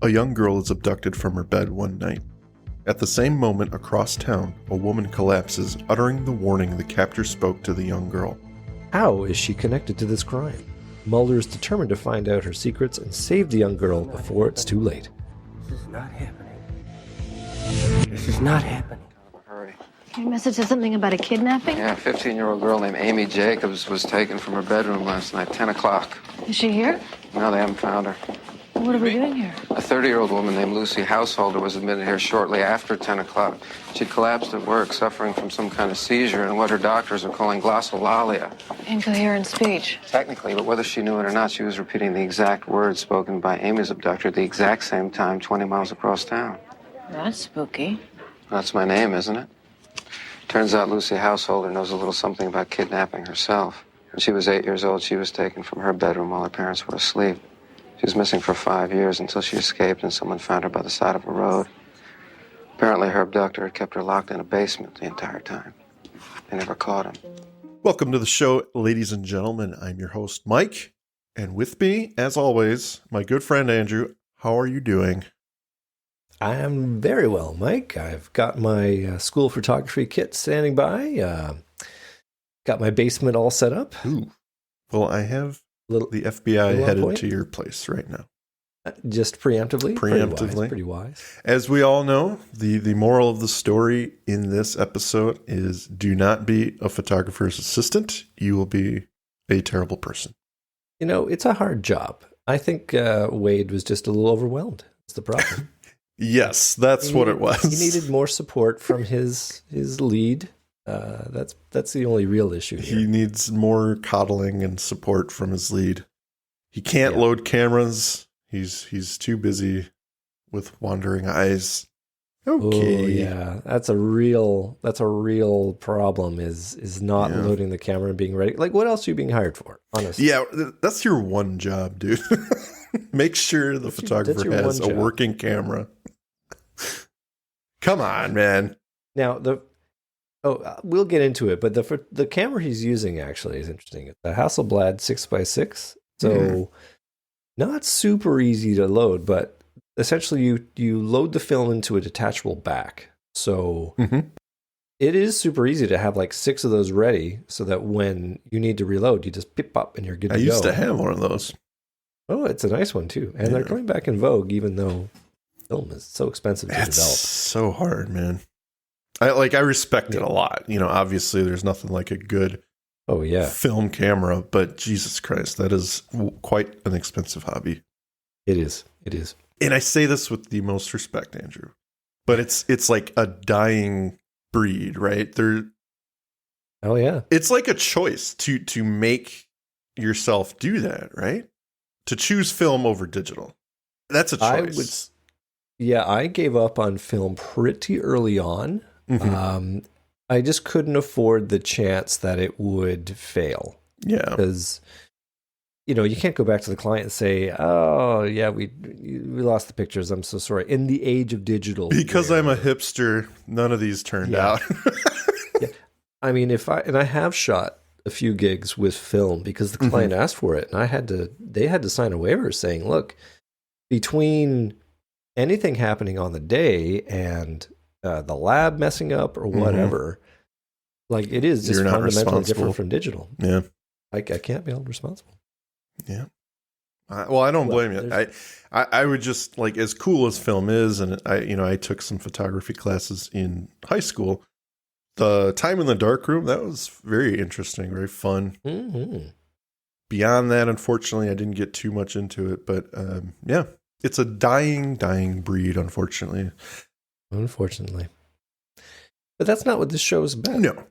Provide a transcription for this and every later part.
A young girl is abducted from her bed one night. At the same moment, across town, a woman collapses, uttering the warning the captor spoke to the young girl. How is she connected to this crime? Mulder is determined to find out her secrets and save the young girl before it's too late. This is not happening. This is not happening. Hurry. Your message said something about a kidnapping? Yeah, a 15-year-old girl named Amy Jacobs was taken from her bedroom last night, 10 o'clock. Is she here? No, they haven't found her. What are we doing here? A 30-year-old woman named Lucy Householder was admitted here shortly after 10 o'clock. She collapsed at work, suffering from some kind of seizure and what her doctors are calling glossolalia. Incoherent speech. Technically, but whether she knew it or not, she was repeating the exact words spoken by Amy's abductor at the exact same time 20 miles across town. That's spooky. That's my name, isn't it? Turns out Lucy Householder knows a little something about kidnapping herself. When she was 8 years old, she was taken from her bedroom while her parents were asleep. She was missing for 5 years until she escaped and someone found her by the side of a road. Apparently, her abductor had kept her locked in a basement the entire time. They never caught him. Welcome to the show, ladies and gentlemen. I'm your host, Mike. And with me, as always, my good friend, Andrew. How are you doing? I am very well, Mike. I've got my school photography kit standing by. Got my basement all set up. Ooh. Well, I have the FBI headed to your place right now. Just preemptively? Preemptively. Pretty wise. As we all know, the moral of the story in this episode is do not be a photographer's assistant. You will be a terrible person. You know, it's a hard job. I think Wade was just a little overwhelmed. That's the problem. Yes, that's what it was. He needed more support from his lead. That's the only real issue here. He needs more coddling and support from his lead. He can't load cameras. He's too busy with wandering eyes. Okay. Oh, yeah. That's a real problem is not loading the camera and being ready. Like, what else are you being hired for? Honestly. Yeah, that's your one job, dude. Make sure the photographer has a working camera. Come on, man. Now, we'll get into it, but the camera he's using actually is interesting. It's a Hasselblad 6x6, so not super easy to load, but essentially you load the film into a detachable back. So it is super easy to have like 6 of those ready so that when you need to reload, you just pip up and you're good to go. I used to have one of those. Oh, it's a nice one too. And they're coming back in vogue, even though film is so expensive to develop. It's so hard, man. I respect it a lot. You know, obviously there's nothing like a good film camera, but Jesus Christ, that is quite an expensive hobby. It is. And I say this with the most respect, Andrew, but it's like a dying breed, right? Oh yeah. It's like a choice to make yourself do that, right? To choose film over digital. That's a choice. I gave up on film pretty early on. I just couldn't afford the chance that it would fail. Yeah. Because, you can't go back to the client and say, oh, yeah, we lost the pictures. I'm so sorry. In the age of digital. Because I'm a hipster, none of these turned out. Yeah. I mean, I have shot a few gigs with film because the client asked for it. And they had to sign a waiver saying, look, between anything happening on the day and the lab messing up or whatever, like it is just fundamentally different from digital. Yeah. I can't be held responsible. Yeah. Well, I don't blame you. I would just like, as cool as film is, and I took some photography classes in high school. The time in the darkroom, that was very interesting, very fun. Beyond that, unfortunately, I didn't get too much into it, but it's a dying breed, unfortunately. Unfortunately. But that's not what this show is about. No.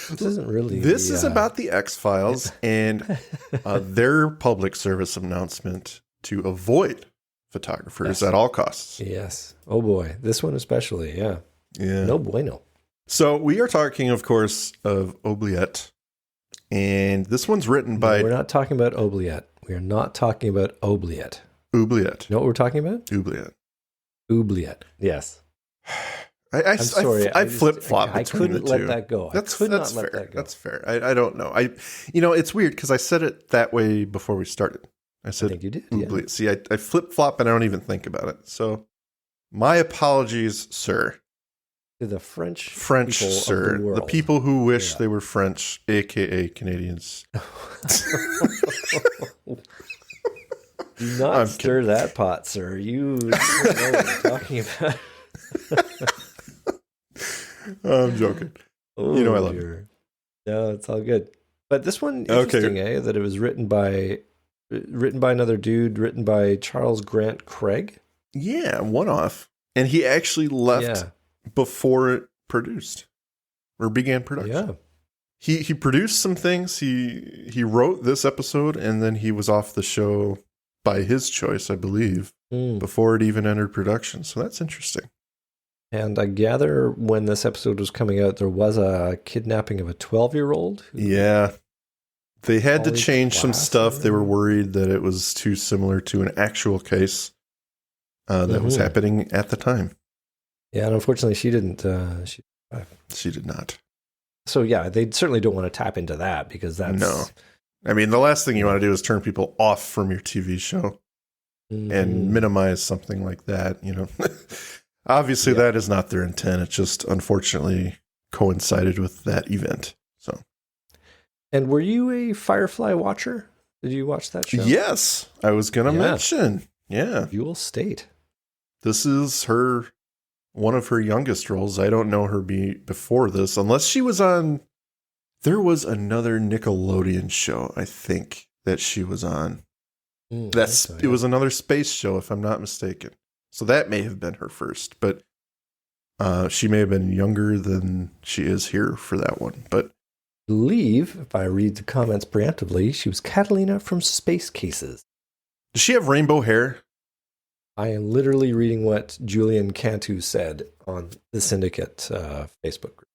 This isn't really. This is about the X-Files and their public service announcement to avoid photographers at all costs. Yes. Oh boy. This one especially. Yeah. No bueno. So we are talking, of course, of Oubliette. And this one's written by... We're not talking about Oubliette. We are not talking about Oubliette. Oubliette. You know what we're talking about? Oubliette. Yes. I'm sorry. I flip-flop between the two. I couldn't let that go. That's fair. That's fair. I don't know. It's weird because I said it that way before we started. I said, think you did. Oubliette. See, I flip-flop and I don't even think about it. So my apologies, sir. To the French people sir. of the world. The people who wish they were French, a.k.a. Canadians. Do not stir that pot, sir. You don't know what you're talking about. I'm joking. You know I love you. No, it's all good. But this one, interesting, that it was written by another dude, written by Charles Grant Craig. Yeah, one-off. And he actually left before it produced or began production. Yeah. He produced some things. He wrote this episode, and then he was off the show by his choice, I believe, before it even entered production. So that's interesting. And I gather when this episode was coming out, there was a kidnapping of a 12-year-old. Yeah. They had to change some stuff. They were worried that it was too similar to an actual case that was happening at the time. Yeah, and unfortunately, she didn't. She did not. So, yeah, they certainly don't want to tap into that because that's... No. I mean, the last thing you want to do is turn people off from your TV show and minimize something like that, you know. Obviously, that is not their intent. It just unfortunately coincided with that event. So, and were you a Firefly watcher? Did you watch that show? Yes, I was going to mention. Yeah, Jewel State. This is one of her youngest roles. I don't know her before this, unless she was on. There was another Nickelodeon show, I think, that she was on. It was another space show, if I'm not mistaken. So that may have been her first, but she may have been younger than she is here for that one. But I believe, if I read the comments preemptively, she was Catalina from Space Cases. Does she have rainbow hair? I am literally reading what Julian Cantu said on the Syndicate Facebook group.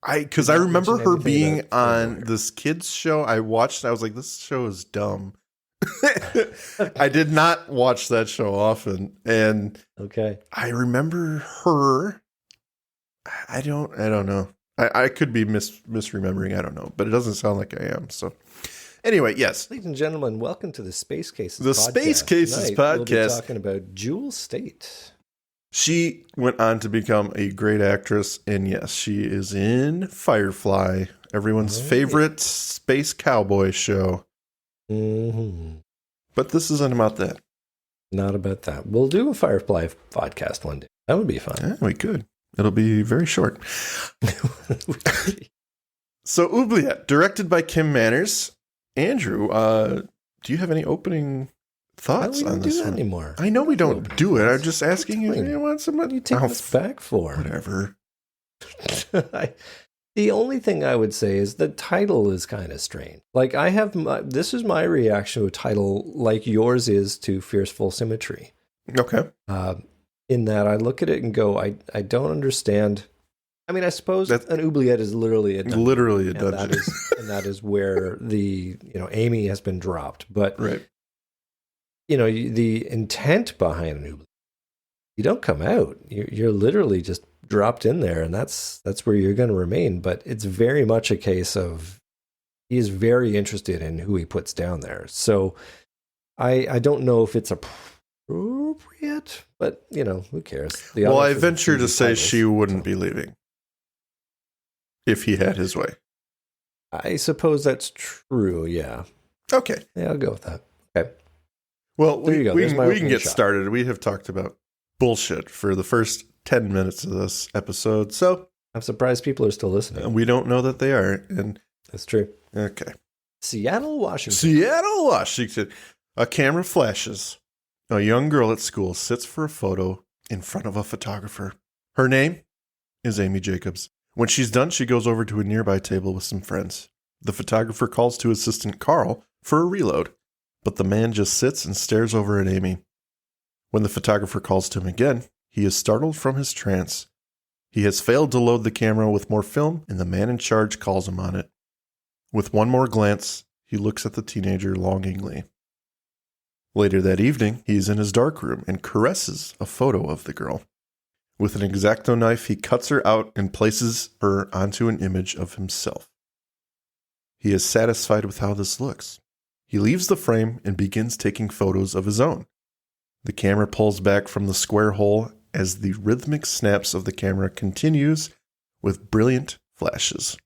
Because I remember her being on this kids show. I watched. I was like, this show is dumb. I did not watch that show often, and I remember her. I don't know. I could be misremembering. I don't know, but it doesn't sound like I am. So, anyway, yes, ladies and gentlemen, welcome to the Space Cases. The podcast. Space Cases podcast. We'll be talking about Jewel State. She went on to become a great actress, and yes, she is in Firefly, everyone's favorite space cowboy show. But this isn't about that. Not about that. We'll do a Firefly podcast one day. That would be fun. Yeah, we could. It'll be very short. So, Oubliette, directed by Kim Manners. Andrew, do you have any opening thoughts on this one? Anymore. I know we don't do it. I'm just asking you. You want somebody? What do you take this back for? Whatever. The only thing I would say is the title is kind of strange. Like this is my reaction to a title like yours is to Fierce Full Symmetry. Okay. In that I look at it and go, I don't understand. I mean, I suppose an oubliette is literally a dungeon. Literally a dungeon. And that is where Amy has been dropped. But, right. The intent behind an oubliette, you don't come out. You're literally just dropped in there, and that's where you're going to remain. But it's very much a case of he is very interested in who he puts down there. So I don't know if it's appropriate, but who cares? I venture to say she wouldn't be leaving if he had his way. I suppose that's true. Yeah. Okay. Yeah, I'll go with that. Okay. Well, there you go. We can get started. We have talked about bullshit for the first 10 minutes of this episode, so I'm surprised people are still listening. We don't know that they are, and that's true. Okay. Seattle, Washington. A camera flashes. A young girl at school sits for a photo in front of a photographer. Her name is Amy Jacobs. When she's done, she goes over to a nearby table with some friends. The photographer calls to assistant Carl for a reload, but the man just sits and stares over at Amy. When the photographer calls to him again, he is startled from his trance. He has failed to load the camera with more film, and the man in charge calls him on it. With one more glance, he looks at the teenager longingly. Later that evening, he is in his darkroom and caresses a photo of the girl. With an X-Acto knife, he cuts her out and places her onto an image of himself. He is satisfied with how this looks. He leaves the frame and begins taking photos of his own. The camera pulls back from the square hole as the rhythmic snaps of the camera continues with brilliant flashes.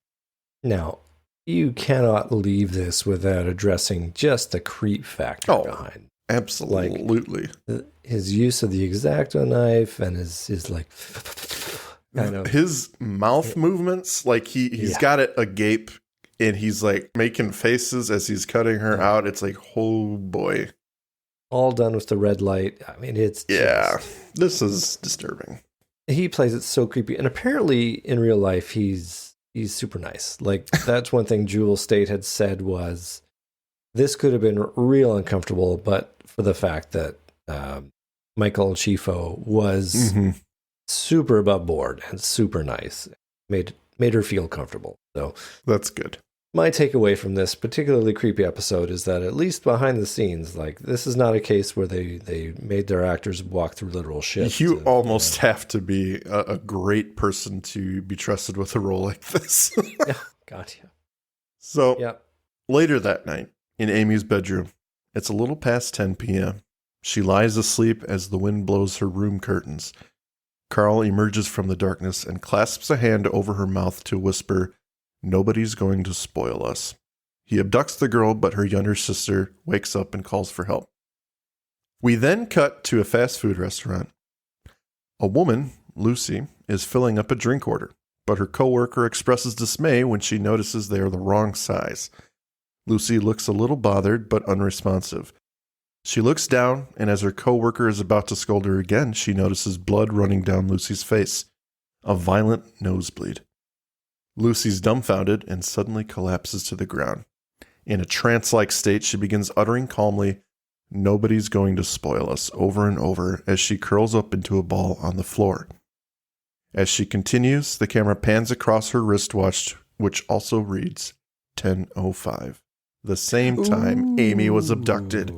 Now, you cannot leave this without addressing just the creep factor behind. Absolutely. Like, his use of the X-Acto knife and his like kind of his mouth movements, like he's got it agape and he's like making faces as he's cutting her out. It's like, oh boy. All done with the red light. I mean, it's this is disturbing. He plays it so creepy, and apparently in real life he's super nice. Like, that's one thing Jewel State had said was this could have been real uncomfortable, but for the fact that Michael Chifo was super above board and super nice, made her feel comfortable. So that's good. My takeaway from this particularly creepy episode is that at least behind the scenes, like, this is not a case where they made their actors walk through literal shit. You almost have to be a great person to be trusted with a role like this. Yeah, gotcha. So later that night in Amy's bedroom, it's a little past 10 p.m. She lies asleep as the wind blows her room curtains. Carl emerges from the darkness and clasps a hand over her mouth to whisper, "Nobody's going to spoil us." He abducts the girl, but her younger sister wakes up and calls for help. We then cut to a fast food restaurant. A woman, Lucy, is filling up a drink order, but her coworker expresses dismay when she notices they are the wrong size. Lucy looks a little bothered, but unresponsive. She looks down, and as her coworker is about to scold her again, she notices blood running down Lucy's face. A violent nosebleed. Lucy's dumbfounded and suddenly collapses to the ground. In a trance-like state, she begins uttering calmly, "Nobody's going to spoil us," over and over as she curls up into a ball on the floor. As she continues, the camera pans across her wristwatch, which also reads 10:05, the same time Amy was abducted.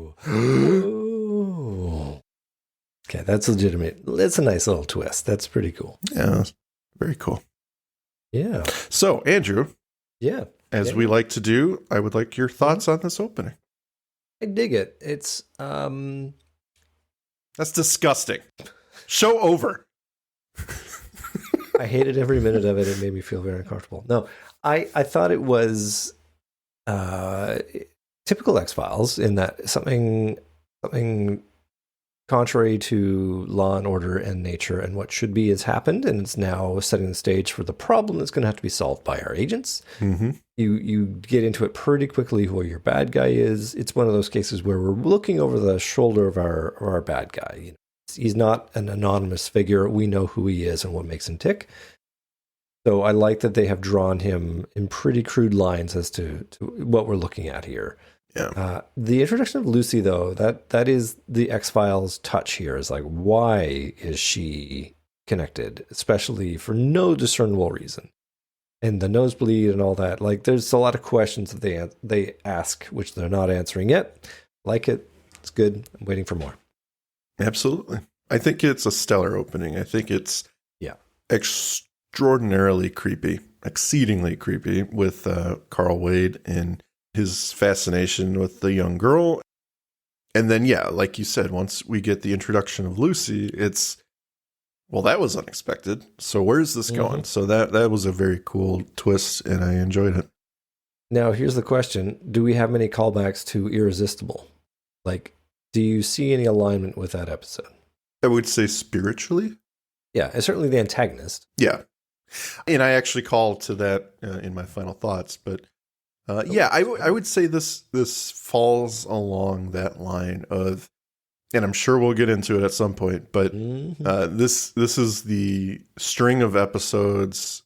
Okay, that's legitimate. That's a nice little twist. That's pretty cool. Yeah, very cool. Yeah. So, Andrew, as we like to do, I would like your thoughts on this opening. I dig it. It's that's disgusting. Show over. I hated every minute of it. It made me feel very uncomfortable. No, I thought it was typical X-Files in that something contrary to law and order and nature and what should be has happened, and it's now setting the stage for the problem that's going to have to be solved by our agents. Mm-hmm. You get into it pretty quickly who your bad guy is. It's one of those cases where we're looking over the shoulder of our bad guy. You know, he's not an anonymous figure. We know who he is and what makes him tick. So I like that they have drawn him in pretty crude lines as to what we're looking at here. Yeah. The introduction of Lucy, though, that is the X-Files touch here. Is like, why is she connected, especially for no discernible reason? And the nosebleed and all that. Like, there's a lot of questions that they ask, which they're not answering yet. Like it. It's good. I'm waiting for more. Absolutely. I think it's a stellar opening. I think it's extraordinarily creepy, exceedingly creepy with Carl Wade and his fascination with the young girl. And then, like you said, once we get the introduction of Lucy, it's, well, that was unexpected. So where's this going? So that was a very cool twist, and I enjoyed it. Now, here's the question. Do we have many callbacks to Irresistible? Like, do you see any alignment with that episode? I would say spiritually. Yeah, and certainly the antagonist. Yeah. And I actually called to that in my final thoughts, but I would say this falls along that line of, and I'm sure we'll get into it at some point, but this is the string of episodes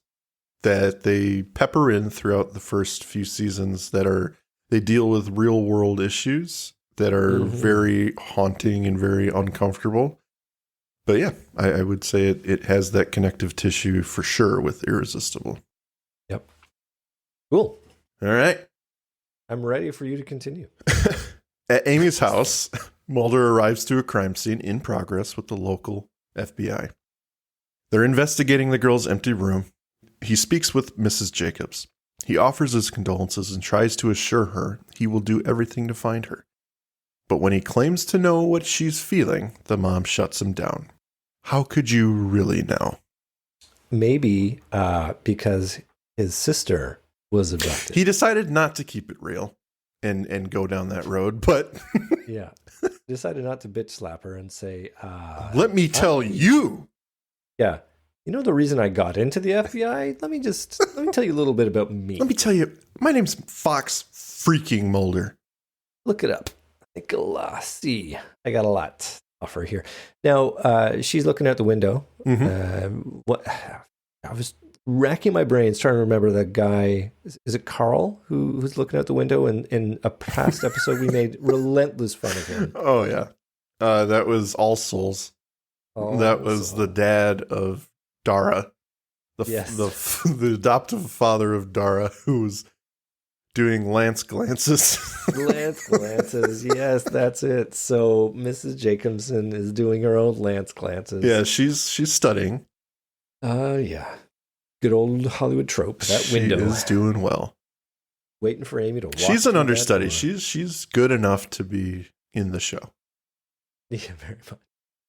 that they pepper in throughout the first few seasons they deal with real world issues that are very haunting and very uncomfortable. But yeah, I would say it has that connective tissue for sure with Irresistible. Yep. Cool. All right. I'm ready for you to continue. At Amy's house, Mulder arrives to a crime scene in progress with the local FBI. They're investigating the girl's empty room. He speaks with Mrs. Jacobs. He offers his condolences and tries to assure her he will do everything to find her. But when he claims to know what she's feeling, the mom shuts him down. How could you really know? Maybe because his sister was abducted. He decided not to keep it real and go down that road, but Yeah. Decided not to bitch slap her and say, let me tell you. Yeah. You know the reason I got into the FBI? Let me tell you a little bit about me. Let me tell you, my name's Fox freaking Mulder. Look it up. See. I got a lot to offer here. Now, she's looking out the window. What I was racking my brains trying to remember that guy. Is it Carl who's looking out the window? In a past episode, we made relentless fun of him. Oh, yeah. That was All Souls. That was the dad of Dara. The adoptive father of Dara, who was doing Lance glances. Lance glances. Yes, that's it. So Mrs. Jacobson is doing her own Lance glances. Yeah, she's studying. Yeah. Good old Hollywood trope. That window is doing well. Waiting for Amy to walk. She's an understudy. She's good enough to be in the show. Yeah, very much.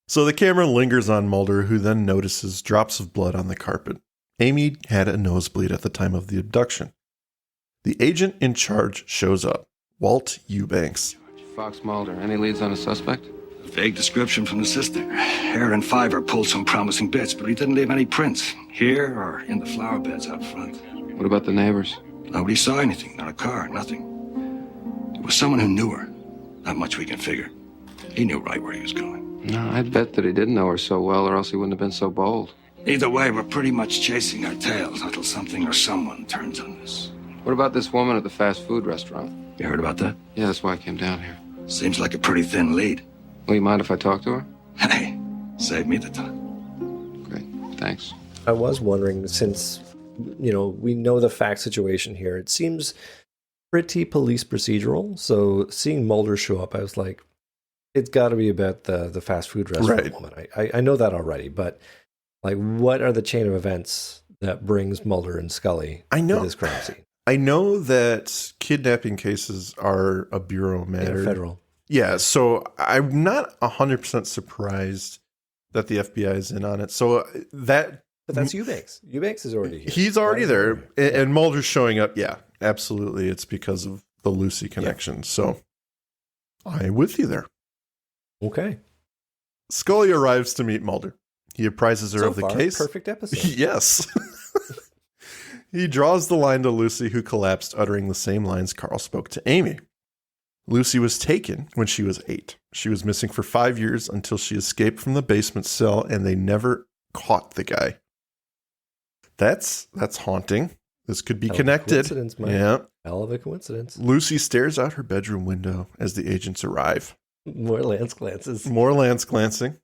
So the camera lingers on Mulder, who then notices drops of blood on the carpet. Amy had a nosebleed at the time of the abduction. The agent in charge shows up, Walt Eubanks. Fox Mulder, any leads on a suspect? Vague description from the sister. Aaron Fiver pulled some promising bits, but he didn't leave any prints, here or in the flower beds out front. What about the neighbors? Nobody saw anything, not a car, nothing. It was someone who knew her. Not much we can figure. He knew right where he was going. No, I'd bet that he didn't know her so well, or else he wouldn't have been so bold. Either way, we're pretty much chasing our tails until something or someone turns on us. What about this woman at the fast food restaurant? You heard about that? Yeah, that's why I came down here. Seems like a pretty thin lead. Will you mind if I talk to her? Hey, save me the time. Great, thanks. I was wondering, since, we know the fact situation here, it seems pretty police procedural. So seeing Mulder show up, I was like, it's got to be about the fast food restaurant woman. I know that already, but like, what are the chain of events that brings Mulder and Scully to this crime scene? I know that kidnapping cases are a bureau matter. They're federal. Yeah, so I'm not 100% surprised that the FBI is in on it. So that... But that's Eubanks. Eubanks is already here. He's already there. And Mulder's showing up. Yeah, absolutely. It's because of the Lucy connection. Yeah. So I'm with you there. Okay. Scully arrives to meet Mulder. He apprises her of the case. Perfect episode. Yes. He draws the line to Lucy, who collapsed, uttering the same lines Carl spoke to Amy. Lucy was taken when she was 8. She was missing for 5 years until she escaped from the basement cell, and they never caught the guy. That's haunting. This could be connected. Coincidence, Mike. Yeah. Hell of a coincidence. Lucy stares out her bedroom window as the agents arrive. More Lance glances. More Lance glancing.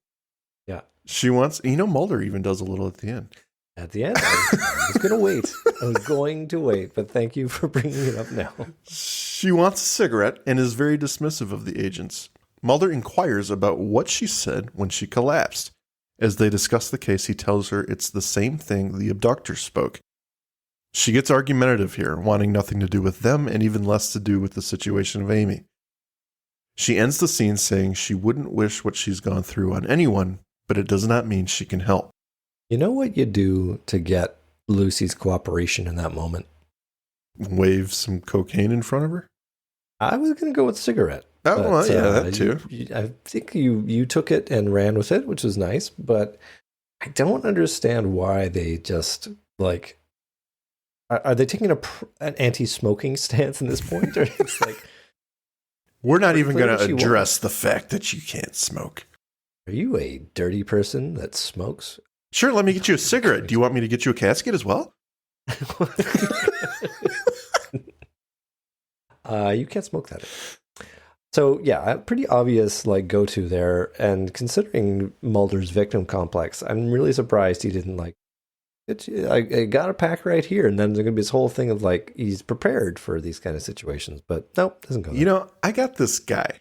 Yeah. She wants, Mulder even does a little at the end. At the end, I was going to wait. I was going to wait, but thank you for bringing it up now. She wants a cigarette and is very dismissive of the agents. Mulder inquires about what she said when she collapsed. As they discuss the case, he tells her it's the same thing the abductors spoke. She gets argumentative here, wanting nothing to do with them and even less to do with the situation of Amy. She ends the scene saying she wouldn't wish what she's gone through on anyone, but it does not mean she can help. You know what you do to get Lucy's cooperation in that moment? Wave some cocaine in front of her? I was going to go with cigarette. Oh, but, well, yeah, that too. I think you took it and ran with it, which was nice, but I don't understand why they just, like, are they taking an anti-smoking stance in this point? Or it's like, we're not even going to address the fact that you can't smoke. Are you a dirty person that smokes? Sure, let me get you a cigarette. Do you want me to get you a casket as well? You can't smoke that. So yeah, pretty obvious like go-to there. And considering Mulder's victim complex, I'm really surprised he didn't like. I got a pack right here, and then there's gonna be this whole thing of like he's prepared for these kind of situations. But nope, doesn't go there. I got this guy.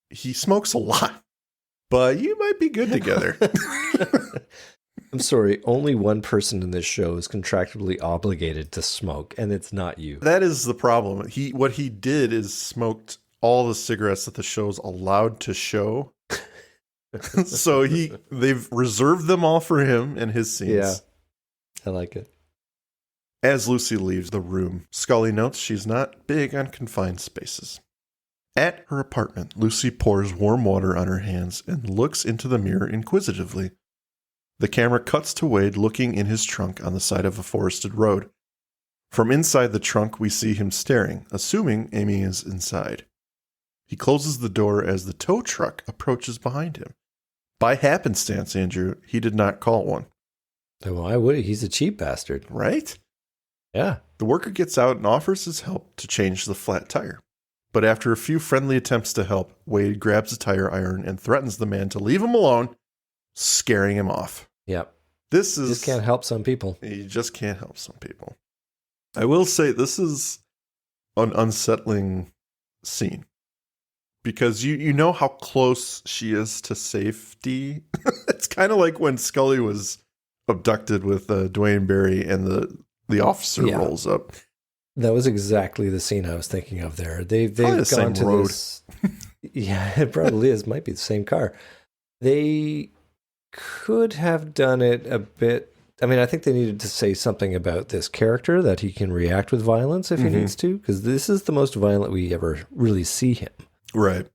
He smokes a lot, but you might be good together. I'm sorry, only one person in this show is contractually obligated to smoke, and it's not you. That is the problem. What he did is smoked all the cigarettes that the show's allowed to show. So they've reserved them all for him and his scenes. Yeah, I like it. As Lucy leaves the room, Scully notes she's not big on confined spaces. At her apartment, Lucy pours warm water on her hands and looks into the mirror inquisitively. The camera cuts to Wade looking in his trunk on the side of a forested road. From inside the trunk, we see him staring, assuming Amy is inside. He closes the door as the tow truck approaches behind him. By happenstance, Andrew, he did not call one. Why would he? He's a cheap bastard. Right? Yeah. The worker gets out and offers his help to change the flat tire. But after a few friendly attempts to help, Wade grabs a tire iron and threatens the man to leave him alone, scaring him off. Yep. This is... Just can't help some people. You just can't help some people. I will say this is an unsettling scene. Because you know how close she is to safety. It's kind of like when Scully was abducted with Dwayne Barry and the officer rolls up. That was exactly the scene I was thinking of there. They've probably the gone same to road. this. Yeah, it probably is. Might be the same car. They could have done it a bit. I mean, I think they needed to say something about this character, that he can react with violence if he needs to, because this is the most violent we ever really see him. Right.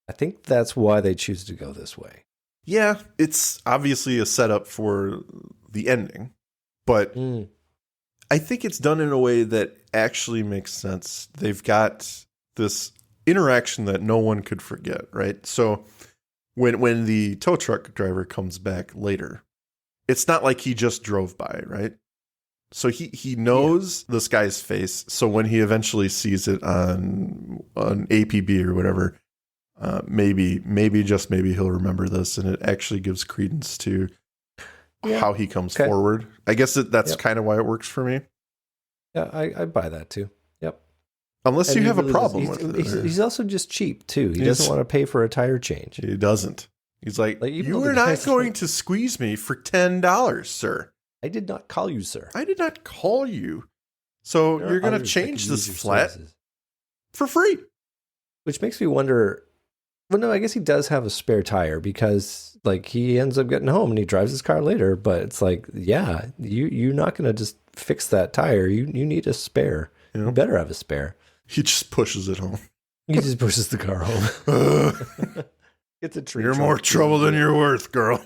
I think that's why they choose to go this way. Yeah, it's obviously a setup for the ending, but I think it's done in a way that actually makes sense. They've got this interaction that no one could forget, right? So when the tow truck driver comes back later, it's not like he just drove by, right? So he knows this guy's face. So when he eventually sees it on APB or whatever, maybe he'll remember this, and it actually gives credence to how he comes forward. I guess that's kind of why it works for me. Yeah, I buy that too. Yep. Unless you have really a problem with it. He's also just cheap too. He doesn't want to pay for a tire change. He doesn't. He's like you are not going to squeeze me for $10, sir. I did not call you, sir. I did not call you. So you're going to change this flat for free. Which makes me wonder, well, no, I guess he does have a spare tire, because like he ends up getting home and he drives his car later, but it's like, yeah, you're not going to just fix that tire. You need a spare. Yeah. You better have a spare. He just pushes it home. He just pushes the car home. It's a tree. You're more trouble than you're worth, girl.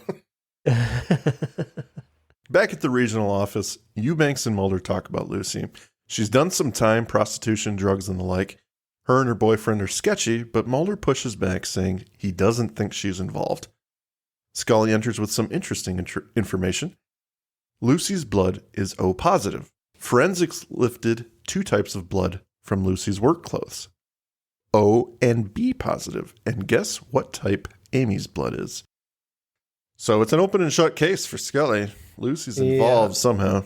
Back at the regional office, Eubanks and Mulder talk about Lucy. She's done some time, prostitution, drugs, and the like. Her and her boyfriend are sketchy, but Mulder pushes back, saying he doesn't think she's involved. Scully enters with some interesting information. Lucy's blood is O positive. Forensics lifted 2 types of blood from Lucy's work clothes. O and B positive. And guess what type Amy's blood is? So it's an open and shut case for Scully. Lucy's involved somehow.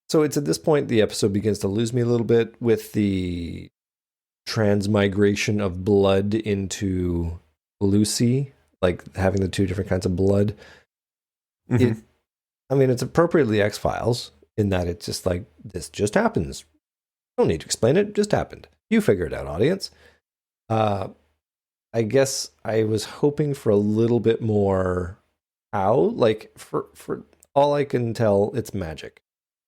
So it's at this point the episode begins to lose me a little bit with the transmigration of blood into Lucy, like having the 2 different kinds of blood. Mm-hmm. It's appropriately X-Files in that it's just like, this just happens. Don't need to explain it, just happened. You figure it out, audience. I guess I was hoping for a little bit more how, like for all I can tell, it's magic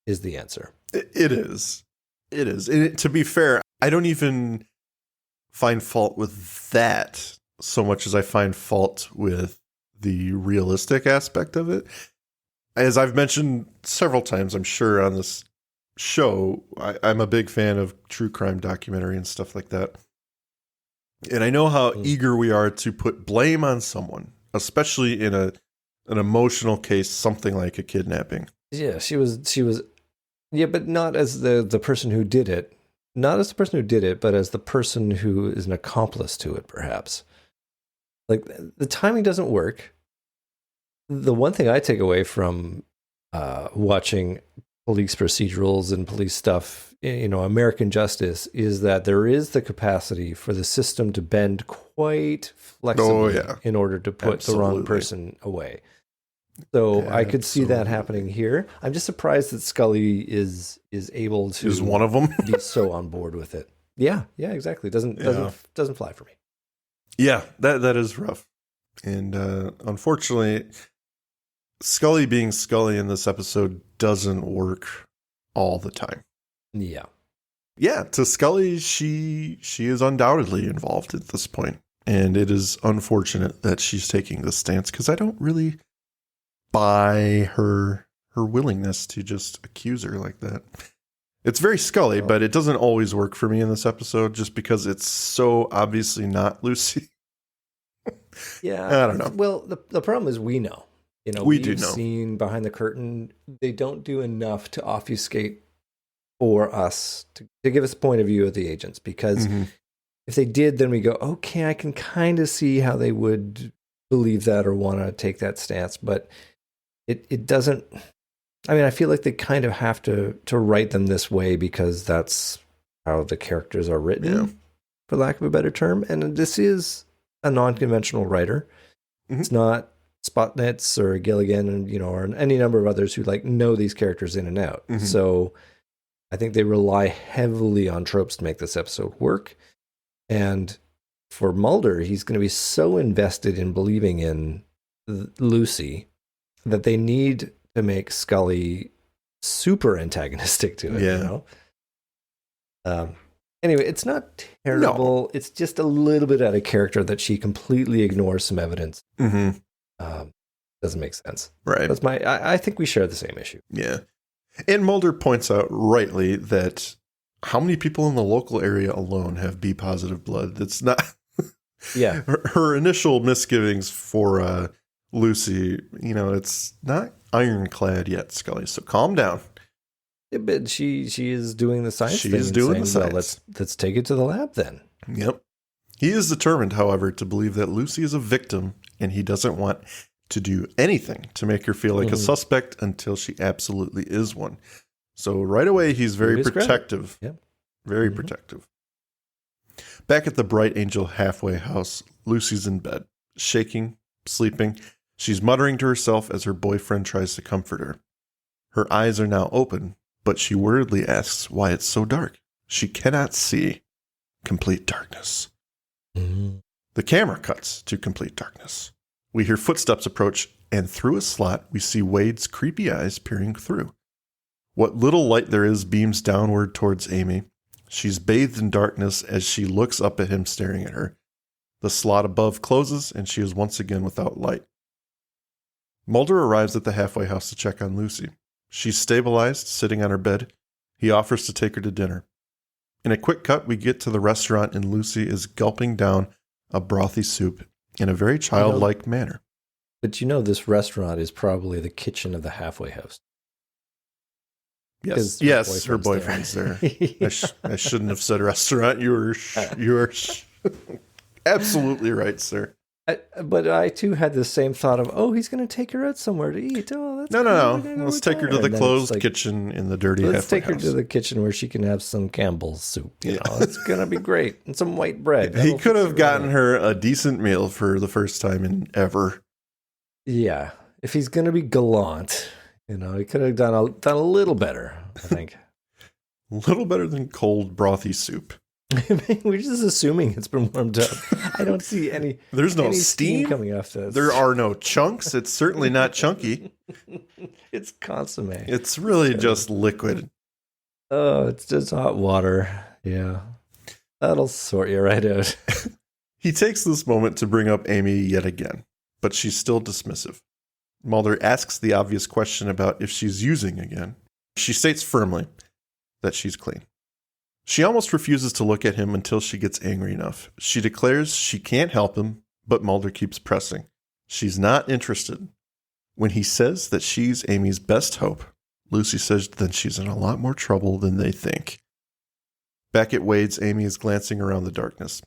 is the answer. It is. And to be fair, I don't even find fault with that so much as I find fault with the realistic aspect of it. As I've mentioned several times, I'm sure on this show, I'm a big fan of true crime documentary and stuff like that. And I know how eager we are to put blame on someone, especially in an emotional case, something like a kidnapping. Yeah, she was. Yeah, but not as the person who did it. Not as the person who did it, but as the person who is an accomplice to it, perhaps. Like, the timing doesn't work. The one thing I take away from watching police procedurals and police stuff, American justice, is that there is the capacity for the system to bend quite flexibly in order to put the wrong person away. So I could see that happening here. I'm just surprised that Scully is able to Is one of them. be so on board with it. Yeah, exactly. Doesn't fly for me. Yeah, that is rough. And unfortunately, Scully being Scully in this episode doesn't work all the time. Yeah. Yeah, to Scully, she is undoubtedly involved at this point. And it is unfortunate that she's taking this stance because I don't really buy her willingness to just accuse her like that. It's very Scully, but it doesn't always work for me in this episode just because it's so obviously not Lucy. Yeah. I don't know. Well, the problem is we know. We've seen behind the curtain, they don't do enough to obfuscate for us to give us a point of view of the agents because if they did, then we go, okay, I can kind of see how they would believe that or want to take that stance, but it doesn't. I mean, I feel like they kind of have to write them this way because that's how the characters are written, for lack of a better term. And this is a non-conventional writer. It's not Spotnitz or Gilligan and, or any number of others who know these characters in and out. So I think they rely heavily on tropes to make this episode work. And for Mulder, he's going to be so invested in believing in Lucy that they need to make Scully super antagonistic to it, Anyway, it's not terrible. No. It's just a little bit out of character that she completely ignores some evidence. Doesn't make sense. Right. That's I think we share the same issue. Yeah. And Mulder points out rightly that how many people in the local area alone have B positive blood? That's not. Yeah. Her initial misgivings for Lucy, it's not ironclad yet, Scully. So calm down. Yeah, but she is doing the science. She is doing the science. Well, let's take it to the lab then. Yep. He is determined, however, to believe that Lucy is a victim, and he doesn't want to do anything to make her feel like a suspect until she absolutely is one. So right away, he's very protective. Yep. Very protective. Back at the Bright Angel halfway house, Lucy's in bed, shaking, sleeping. She's muttering to herself as her boyfriend tries to comfort her. Her eyes are now open, but she worriedly asks why it's so dark. She cannot see. Complete darkness. The camera cuts to complete darkness. We hear footsteps approach, and through a slot, we see Wade's creepy eyes peering through. What little light there is beams downward towards Amy. She's bathed in darkness as she looks up at him staring at her. The slot above closes, and she is once again without light. Mulder arrives at the halfway house to check on Lucy. She's stabilized, sitting on her bed. He offers to take her to dinner. In a quick cut, we get to the restaurant, and Lucy is gulping down a brothy soup in a very childlike manner. But this restaurant is probably the kitchen of the halfway house. Yes, her boyfriend's there. I shouldn't have said restaurant. You were absolutely right, sir. But I too had the same thought of, he's going to take her out somewhere to eat. Oh, that's no. Let's take her to the closed kitchen in the dirty halfway house. Let's take her to the kitchen where she can have some Campbell's soup. It's going to be great. And some white bread. He could have gotten her a decent meal for the first time in ever. Yeah. If he's going to be gallant, he could have done a little better, I think. A little better than cold brothy soup. We're just assuming it's been warmed up. I don't see any. There's no steam coming off this. There are no chunks. It's certainly not chunky. It's consomme. It's really just liquid. Oh, it's just hot water. Yeah. That'll sort you right out. He takes this moment to bring up Amy yet again, but she's still dismissive. Mulder asks the obvious question about if she's using again. She states firmly that she's clean. She almost refuses to look at him until she gets angry enough. She declares she can't help him, but Mulder keeps pressing. She's not interested. When he says that she's Amy's best hope, Lucy says then she's in a lot more trouble than they think. Back at Wade's, Amy is glancing around the darkness.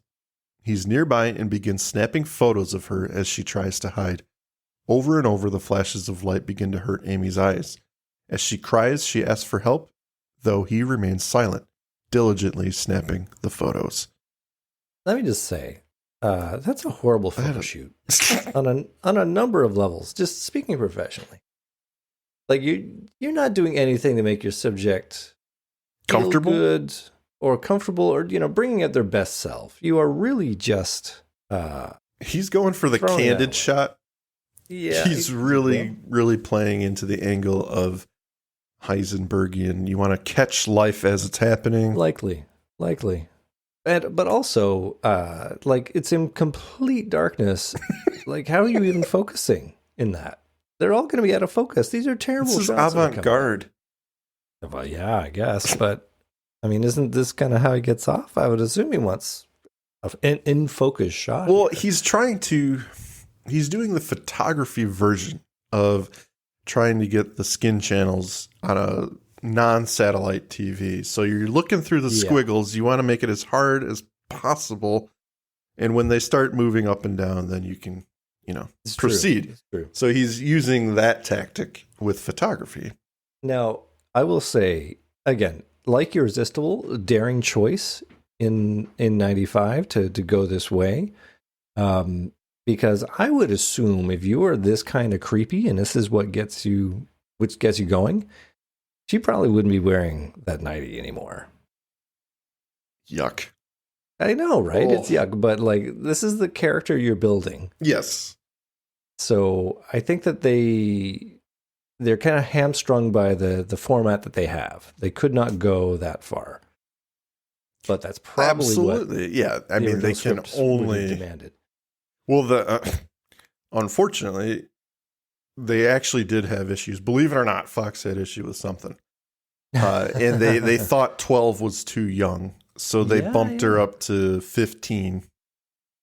He's nearby and begins snapping photos of her as she tries to hide. Over and over, the flashes of light begin to hurt Amy's eyes. As she cries, she asks for help, though he remains silent, diligently snapping the photos. Let me just say, That's a horrible photo shoot on a number of levels. Just speaking professionally, like you're not doing anything to make your subject Comfortable, feel good or comfortable, or bringing out their best self. You are really just he's going for the candid shot. Yeah, he's really playing into the angle of Heisenbergian. You want to catch life as it's happening. Likely. But also, like, it's in complete darkness. Like, how are you even focusing in that? They're all going to be out of focus. These are terrible This is shots. avant-garde. Well, yeah, I guess. But, I mean, isn't this kind of how he gets off? I would assume he wants an in-focus shot. Well, he's doing the photography version of trying to get the skin channels on a non-satellite TV. So you're looking through the squiggles. You want to make it as hard as possible. And when they start moving up and down, then you can, proceed. It's true. So he's using that tactic with photography. Now, I will say, again, like Irresistible, daring choice in 95 to go this way. Because I would assume if you are this kind of creepy and this is what gets you going, she probably wouldn't be wearing that nightie anymore. Yuck. I know, right? Oh. It's yuck, but like this is the character you're building. Yes. So I think that they're kind of hamstrung by the format that they have. They could not go that far. But that's probably absolutely. Yeah. I mean, they can only demanded. Well, unfortunately, they actually did have issues. Believe it or not, Fox had issue with something. And they thought 12 was too young. So they bumped her up to 15.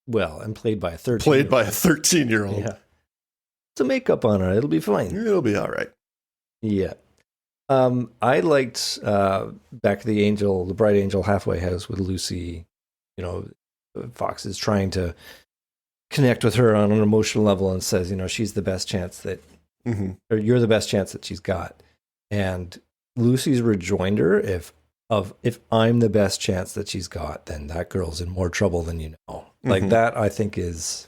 Well, and played by a 13. Played by a 13-year-old. Yeah. Some makeup on her. It'll be fine. It'll be all right. Yeah. I liked back to the Bright Angel halfway house with Lucy. Fox is trying to connect with her on an emotional level and says, she's the best chance that, or you're the best chance that she's got. And Lucy's rejoinder, if I'm the best chance that she's got, then that girl's in more trouble than you know. Like that, I think that's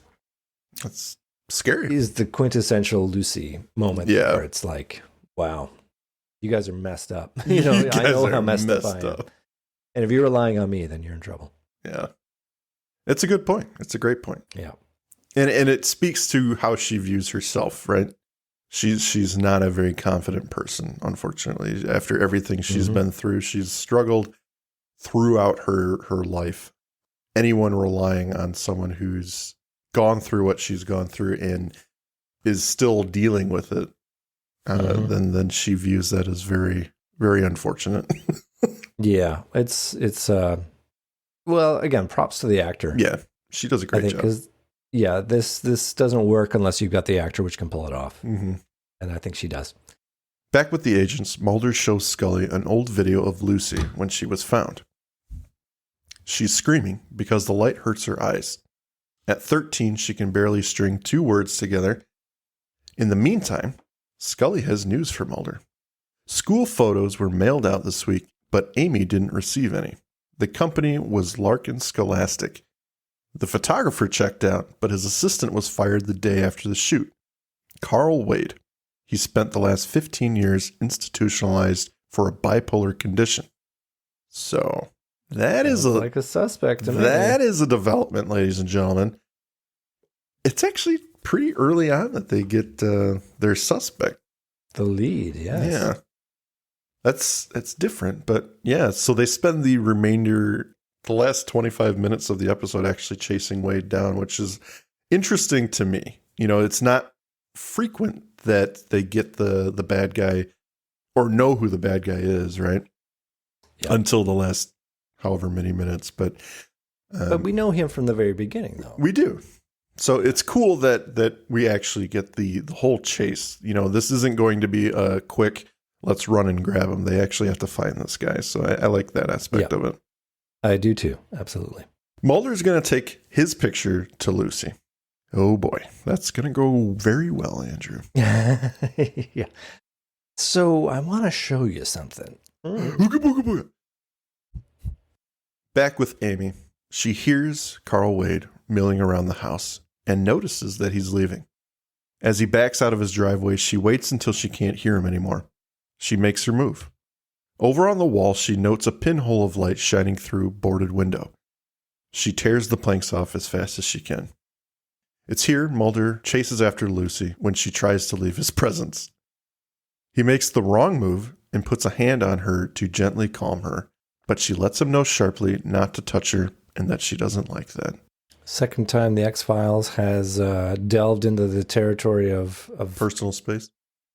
scary. Is the quintessential Lucy moment. Yeah. Where it's like, wow, you guys are messed up. I know how messed up I am. And if you're relying on me, then you're in trouble. Yeah. It's a good point. It's a great point. Yeah. And it speaks to how she views herself, right? She's not a very confident person, unfortunately. After everything she's been through, she's struggled throughout her life. Anyone relying on someone who's gone through what she's gone through and is still dealing with it, then she views that as very, very unfortunate. Yeah, it's well, again, props to the actor. Yeah, she does a great job. Because this doesn't work unless you've got the actor which can pull it off, and I think she does. Back with the agents, Mulder shows Scully an old video of Lucy when she was found. She's screaming because the light hurts her eyes. At 13, she can barely string 2 words together. In the meantime, Scully has news for Mulder. School photos were mailed out this week, but Amy didn't receive any. The company was Larkin Scholastic. The photographer checked out, but his assistant was fired the day after the shoot. Carl Wade. He spent the last 15 years institutionalized for a bipolar condition. So that is like a suspect to me. That is a development, ladies and gentlemen. It's actually pretty early on that they get their suspect. The lead, yes. Yeah. That's different, but yeah, so they spend the last 25 minutes of the episode actually chasing Wade down, which is interesting to me. It's not frequent that they get the bad guy or know who the bad guy is, right? Yeah. Until the last however many minutes, but we know him from the very beginning, though. We do. So it's cool that we actually get the whole chase. This isn't going to be a quick, let's run and grab him. They actually have to find this guy. So I like that aspect of it. I do too. Absolutely. Mulder's going to take his picture to Lucy. Oh boy, that's going to go very well, Andrew. Yeah. So I want to show you something. Back with Amy. She hears Carl Wade milling around the house and notices that he's leaving. As he backs out of his driveway, she waits until she can't hear him anymore. She makes her move. Over on the wall, she notes a pinhole of light shining through boarded window. She tears the planks off as fast as she can. It's here Mulder chases after Lucy when she tries to leave his presence. He makes the wrong move and puts a hand on her to gently calm her, but she lets him know sharply not to touch her and that she doesn't like that. Second time the X-Files has delved into the territory of Personal space.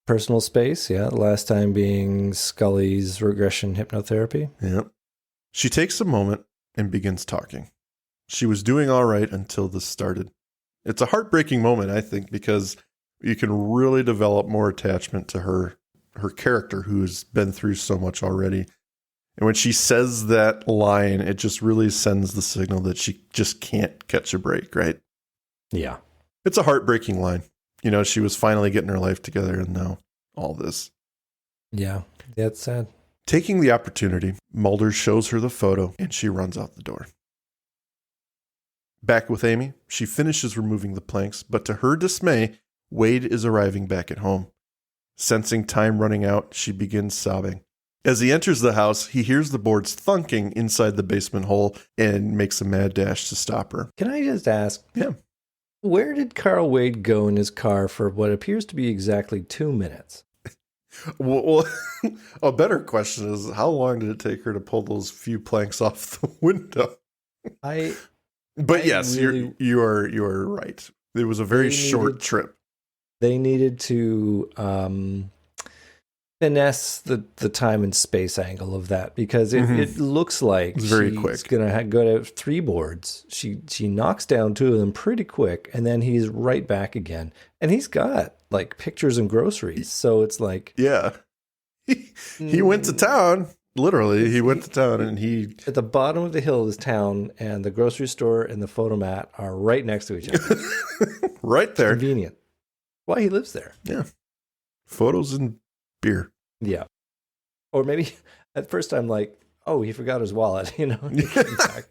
Personal space, yeah. The last time being Scully's regression hypnotherapy. Yeah. She takes a moment and begins talking. She was doing all right until this started. It's a heartbreaking moment, I think, because you can really develop more attachment to her character, who's been through so much already. And when she says that line, it just really sends the signal that she just can't catch a break, right? Yeah. It's a heartbreaking line. You know, she was finally getting her life together, and now all this. Yeah, that's sad. Taking the opportunity, Mulder shows her the photo, and she runs out the door. Back with Amy, she finishes removing the planks, but to her dismay, Wade is arriving back at home. Sensing time running out, she begins sobbing. As he enters the house, he hears the boards thunking inside the basement hole and makes a mad dash to stop her. Can I just ask? Yeah. Where did Carl Wade go in his car for what appears to be exactly 2 minutes? Well, a better question is, how long did it take her to pull those few planks off the window? But yes, really, you are right. It was a very short trip. They needed to finesse the time and space angle of that, because it looks like it's very she's quick. Going to go to 3 boards. She knocks down 2 of them pretty quick, and then he's right back again. And he's got like pictures and groceries, so it's like, yeah, he went to town. Literally, he went to town, and he at the bottom of the hill of this town, and the grocery store and the photomat are right next to each other. Right there. Convenient. Why he lives there? Yeah, photos and beer. Yeah, or maybe at first I'm like, oh, he forgot his wallet. You know, he came back.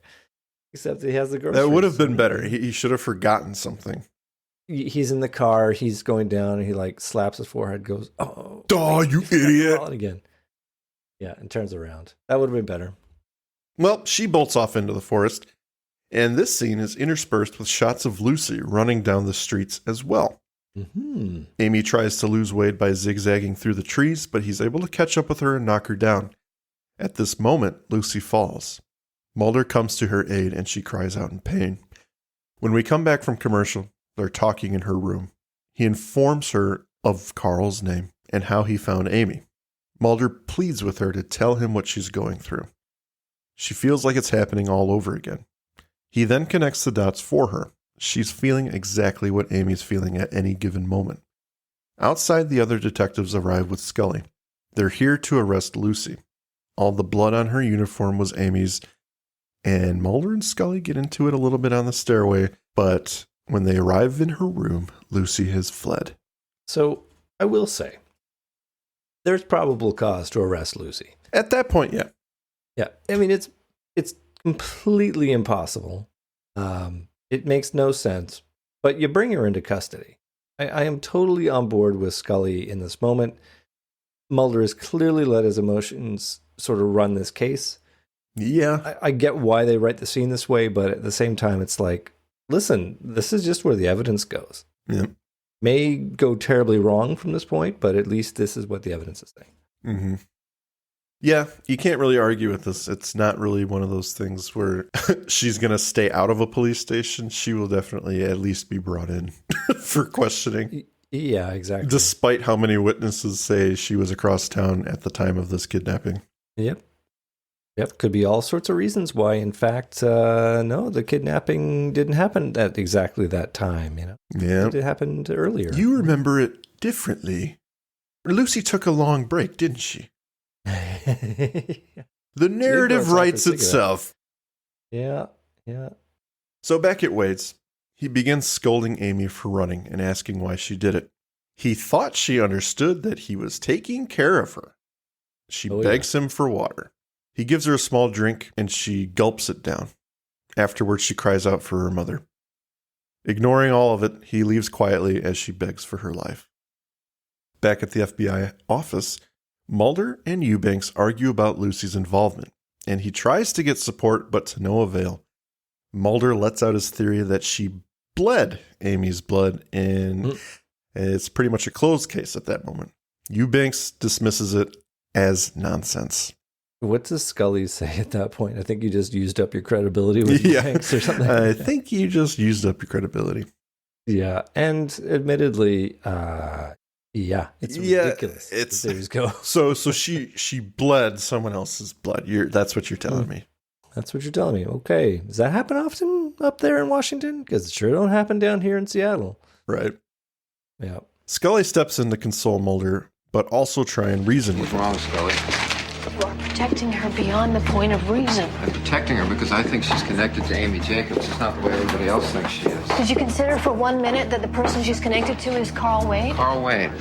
Except he has the groceries. That would have been better. He should have forgotten something. He's in the car. He's going down, and he like slaps his forehead. Goes, oh, you idiot! Again. Yeah, and turns around. That would have been better. Well, she bolts off into the forest, and this scene is interspersed with shots of Lucy running down the streets as well. Mm-hmm. Amy tries to lose Wade by zigzagging through the trees, but he's able to catch up with her and knock her down. At this moment, Lucy falls. Mulder comes to her aid, and she cries out in pain. When we come back from commercial, they're talking in her room. He informs her of Carl's name and how he found Amy. Mulder pleads with her to tell him what she's going through. She feels like it's happening all over again. He then connects the dots for her. She's feeling exactly what Amy's feeling at any given moment. Outside, the other detectives arrive with Scully. They're here to arrest Lucy. All the blood on her uniform was Amy's, and Mulder and Scully get into it a little bit on the stairway, but when they arrive in her room, Lucy has fled. So, I will say, there's probable cause to arrest Lucy. At that point, yeah. Yeah, I mean, it's completely impossible. It makes no sense, but you bring her into custody. I am totally on board with Scully in this moment. Mulder has clearly let his emotions sort of run this case. Yeah. I get why they write the scene this way, but at the same time, it's like, listen, this is just where the evidence goes. Yeah. May go terribly wrong from this point, but at least this is what the evidence is saying. Mm-hmm. Yeah, you can't really argue with this. It's not really one of those things where she's going to stay out of a police station. She will definitely at least be brought in for questioning. Yeah, exactly. Despite how many witnesses say she was across town at the time of this kidnapping. Yep. Could be all sorts of reasons why, in fact, no, the kidnapping didn't happen at exactly that time, you know? Yeah. It happened earlier. You remember it differently. Lucy took a long break, didn't she? The narrative writes itself. Yeah. So back at Wade's, he begins scolding Amy for running and asking why she did it. He thought she understood that he was taking care of her. She begs him for water. He gives her a small drink and she gulps it down. Afterwards, she cries out for her mother. Ignoring all of it, he leaves quietly as she begs for her life. Back at the FBI office, Mulder and Eubanks argue about Lucy's involvement, and he tries to get support, but to no avail. Mulder lets out his theory that she bled Amy's blood, and it's pretty much a closed case at that moment. Eubanks dismisses it as nonsense. What does Scully say at that point? I think you just used up your credibility with Eubanks or something. I think you just used up your credibility. Yeah, and admittedly, it's ridiculous. It's the go. So she bled someone else's blood. That's what you're telling me. That's what you're telling me. Okay, does that happen often up there in Washington? Because it sure don't happen down here in Seattle. Right. Yeah. Scully steps in to console Mulder, but also try and reason with What's him. wrong, Scully? You are protecting her beyond the point of reason. I'm protecting her because I think she's connected to Amy Jacobs. It's not the way everybody else thinks she is. Did you consider for 1 minute that the person she's connected to is Carl Wade? Carl Wade.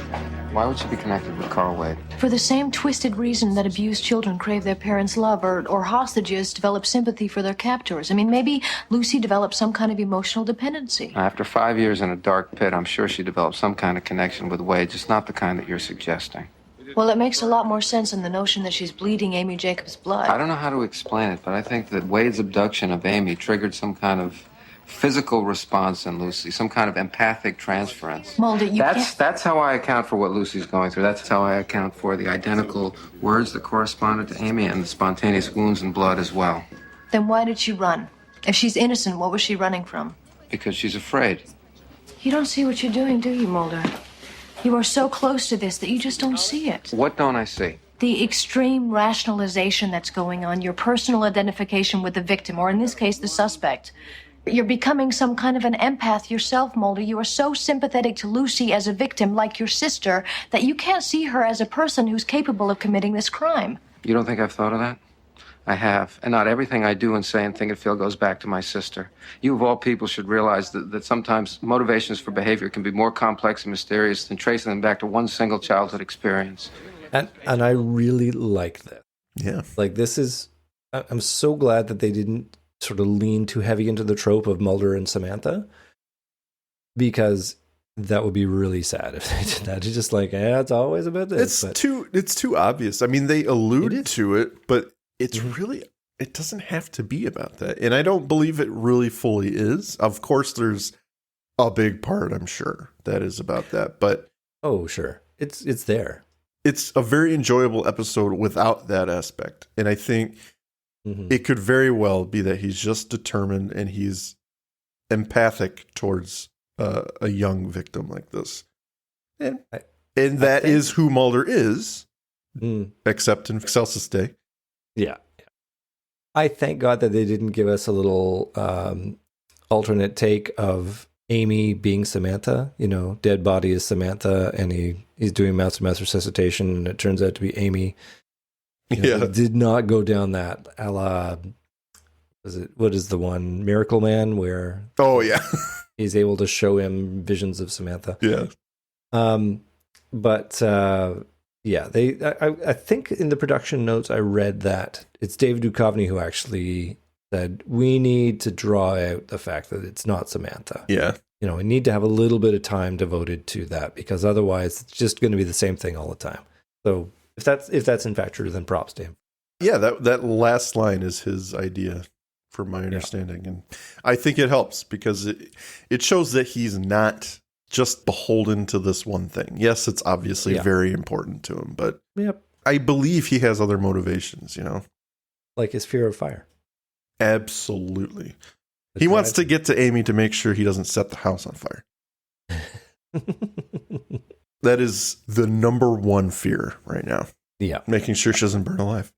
Why would she be connected with Carl Wade? For the same twisted reason that abused children crave their parents' love, or hostages develop sympathy for their captors. I mean, maybe Lucy developed some kind of emotional dependency. After 5 years in a dark pit, I'm sure she developed some kind of connection with Wade, just not the kind that you're suggesting. Well, it makes a lot more sense than the notion that she's bleeding Amy Jacobs' blood. I don't know how to explain it, but I think that Wade's abduction of Amy triggered some kind of physical response in Lucy, some kind of empathic transference. Mulder, That's how I account for what Lucy's going through. That's how I account for the identical words that corresponded to Amy and the spontaneous wounds and blood as well. Then why did she run? If she's innocent, what was she running from? Because she's afraid. You don't see what you're doing, do you, Mulder? You are so close to this that you just don't see it. What don't I see? The extreme rationalization that's going on, your personal identification with the victim, or in this case, the suspect. You're becoming some kind of an empath yourself, Mulder. You are so sympathetic to Lucy as a victim, like your sister, that you can't see her as a person who's capable of committing this crime. You don't think I've thought of that? I have. And not everything I do and say and think and feel goes back to my sister. You, of all people, should realize that sometimes motivations for behavior can be more complex and mysterious than tracing them back to one single childhood experience. And I really like that. Yeah. Like, this is... I'm so glad that they didn't sort of lean too heavy into the trope of Mulder and Samantha, because that would be really sad if they did that. It's just like, it's always about this. It's too obvious. I mean, they allude to it, but it's really, it doesn't have to be about that. And I don't believe it really fully is. Of course, there's a big part, I'm sure, that is about that. But oh, sure. It's there. It's a very enjoyable episode without that aspect. And I think it could very well be that he's just determined and he's empathic towards a young victim like this. And that is who Mulder is, except in Excelsis Day. Yeah. I thank God that they didn't give us a little alternate take of Amy being Samantha. You know, dead body is Samantha, and he's doing mouth-to-mouth resuscitation, and it turns out to be Amy. You know, did not go down that a la, what is the one, Miracle Man, where he's able to show him visions of Samantha. Yeah. I think in the production notes I read that it's David Duchovny who actually said, we need to draw out the fact that it's not Samantha. Yeah. You know, we need to have a little bit of time devoted to that, because otherwise it's just going to be the same thing all the time. So if that's in fact true, then props to him. Yeah, that last line is his idea, from my understanding. And I think it helps because it shows that he's not just beholden to this one thing. Yes, it's obviously very important to him, but I believe he has other motivations, you know? Like his fear of fire. Absolutely. He wants to get to Amy to make sure he doesn't set the house on fire. That is the number one fear right now. Yeah. Making sure she doesn't burn alive.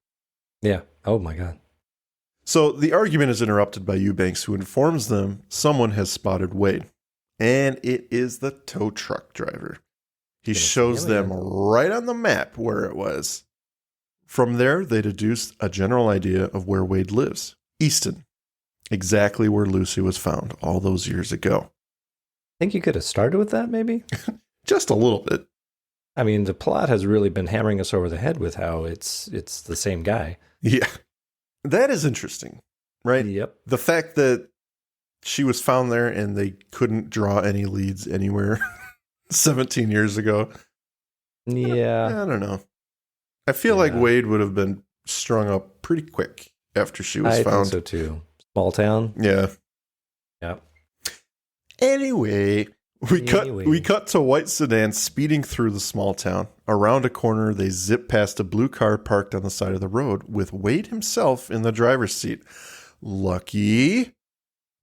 Yeah. Oh my God. So the argument is interrupted by Eubanks, who informs them someone has spotted Wade. And it is the tow truck driver. He shows them right on the map where it was. From there, they deduced a general idea of where Wade lives. Easton. Exactly where Lucy was found all those years ago. Think you could have started with that, maybe? Just a little bit. I mean, the plot has really been hammering us over the head with how it's the same guy. Yeah. That is interesting, right? Yep. The fact that she was found there and they couldn't draw any leads anywhere 17 years ago. Yeah. I don't know. I feel like Wade would have been strung up pretty quick after she was found. I think so too. Small town. Yeah. Yeah. Anyway, we cut to white sedan speeding through the small town. Around a corner, they zip past a blue car parked on the side of the road with Wade himself in the driver's seat. Lucky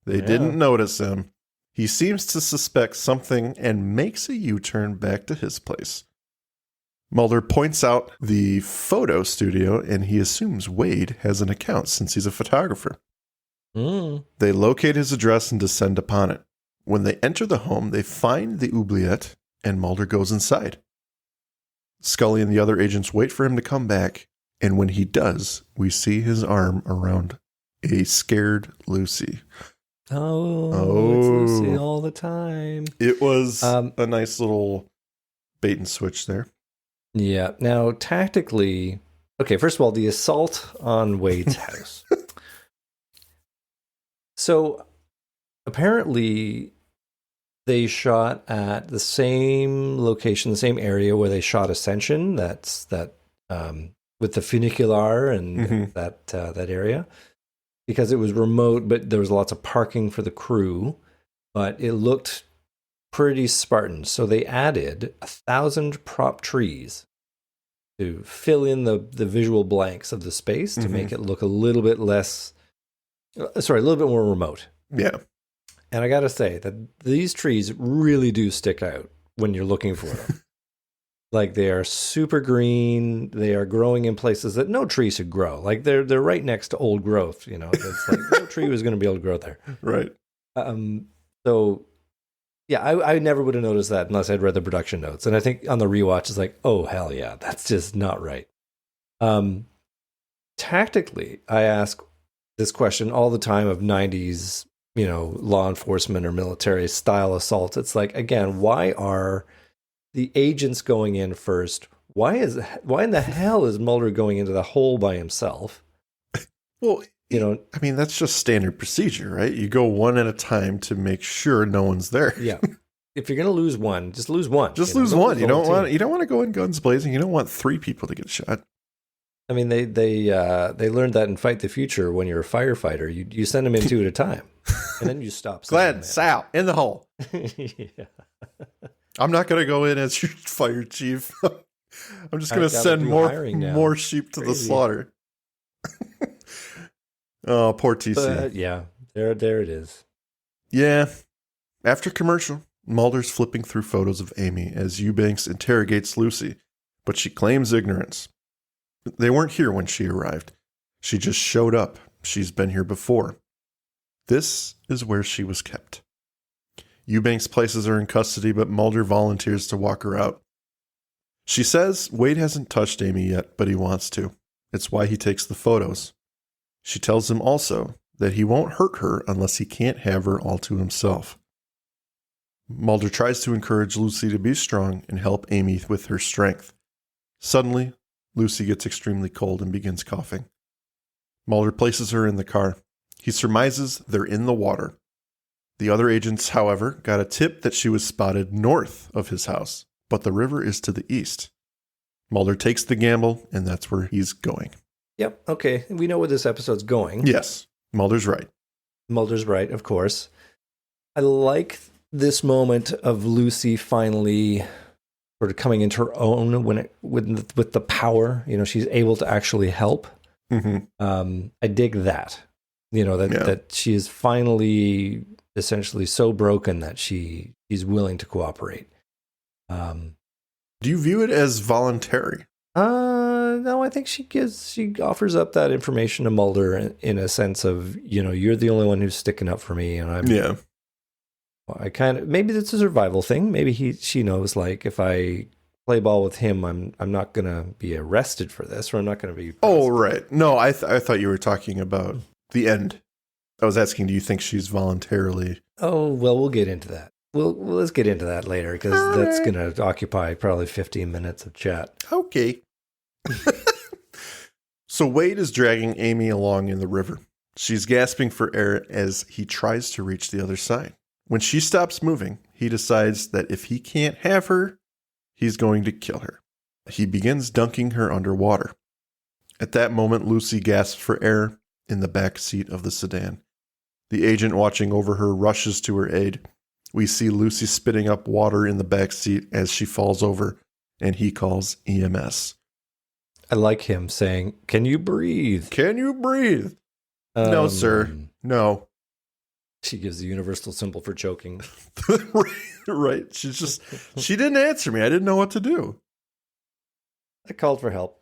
they didn't notice him. He seems to suspect something and makes a U-turn back to his place. Mulder points out the photo studio and he assumes Wade has an account since he's a photographer. They locate his address and descend upon it. When they enter the home, they find the Oubliette and Mulder goes inside. Scully and the other agents wait for him to come back, and when he does, we see his arm around a scared Lucy. Oh, it's Lucy all the time. It was a nice little bait and switch there. Yeah. Now, tactically, okay, first of all, the assault on Wade's house. So, apparently, they shot at the same location, the same area where they shot Ascension. That's that with the funicular and that area, because it was remote, but there was lots of parking for the crew. But it looked pretty Spartan, so they added 1,000 prop trees to fill in the visual blanks of the space to make it look a little bit less. A little bit more remote. Yeah. And I got to say that these trees really do stick out when you're looking for them. Like they are super green. They are growing in places that no tree should grow. Like they're right next to old growth. You know, it's like no tree was going to be able to grow there. Right. So, yeah, I never would have noticed that unless I'd read the production notes. And I think on the rewatch, it's like, oh, hell yeah, that's just not right. Tactically, I ask this question all the time of 90s, you know, law enforcement or military style assaults. It's like, again, why are the agents going in first? Why in the hell is Mulder going into the hole by himself? Well, you know, I mean, that's just standard procedure, right? You go one at a time to make sure no one's there. Yeah. If you're going to lose one, just lose one. Just lose one. You don't want to go in guns blazing. You don't want 3 people to get shot. I mean, they learned that in Fight the Future. When you're a firefighter, you send them in 2 at a time, and then you stop. Glenn, Sal, in the hole. Yeah. I'm not going to go in as your fire chief. I'm just going to send more sheep to the slaughter. Oh, poor TC. But, yeah, there it is. Yeah. After commercial, Mulder's flipping through photos of Amy as Eubanks interrogates Lucy, but she claims ignorance. They weren't here when she arrived. She just showed up. She's been here before. This is where she was kept. Eubanks places her in custody, but Mulder volunteers to walk her out. She says Wade hasn't touched Amy yet, but he wants to. It's why he takes the photos. She tells him also that he won't hurt her unless he can't have her all to himself. Mulder tries to encourage Lucy to be strong and help Amy with her strength. Suddenly, Lucy gets extremely cold and begins coughing. Mulder places her in the car. He surmises they're in the water. The other agents, however, got a tip that she was spotted north of his house, but the river is to the east. Mulder takes the gamble, and that's where he's going. Yep, okay. We know where this episode's going. Yes, Mulder's right. Mulder's right, of course. I like this moment of Lucy finally sort of coming into her own with the power. You know, she's able to actually help. I dig that. You know, that she is finally essentially so broken that she's willing to cooperate. Do you view it as voluntary? No, I think she offers up that information to Mulder in a sense of, you know, you're the only one who's sticking up for me, and I kind of, maybe it's a survival thing. Maybe she knows, like, if I play ball with him, I'm not gonna be arrested for this, or I'm not gonna be. Oh, right. No, I thought you were talking about the end. I was asking, do you think she's voluntarily? Oh, well, we'll get into that. Let's get into that later, because that's going to occupy probably 15 minutes of chat. Okay. So Wade is dragging Amy along in the river. She's gasping for air as he tries to reach the other side. When she stops moving, he decides that if he can't have her, he's going to kill her. He begins dunking her underwater. At that moment, Lucy gasps for air in the back seat of the sedan. The agent watching over her rushes to her aid. We see Lucy spitting up water in the back seat as she falls over, and he calls EMS. I like him saying, "Can you breathe? Can you breathe?" No, sir. No. She gives the universal symbol for choking. Right. She didn't answer me. I didn't know what to do. I called for help.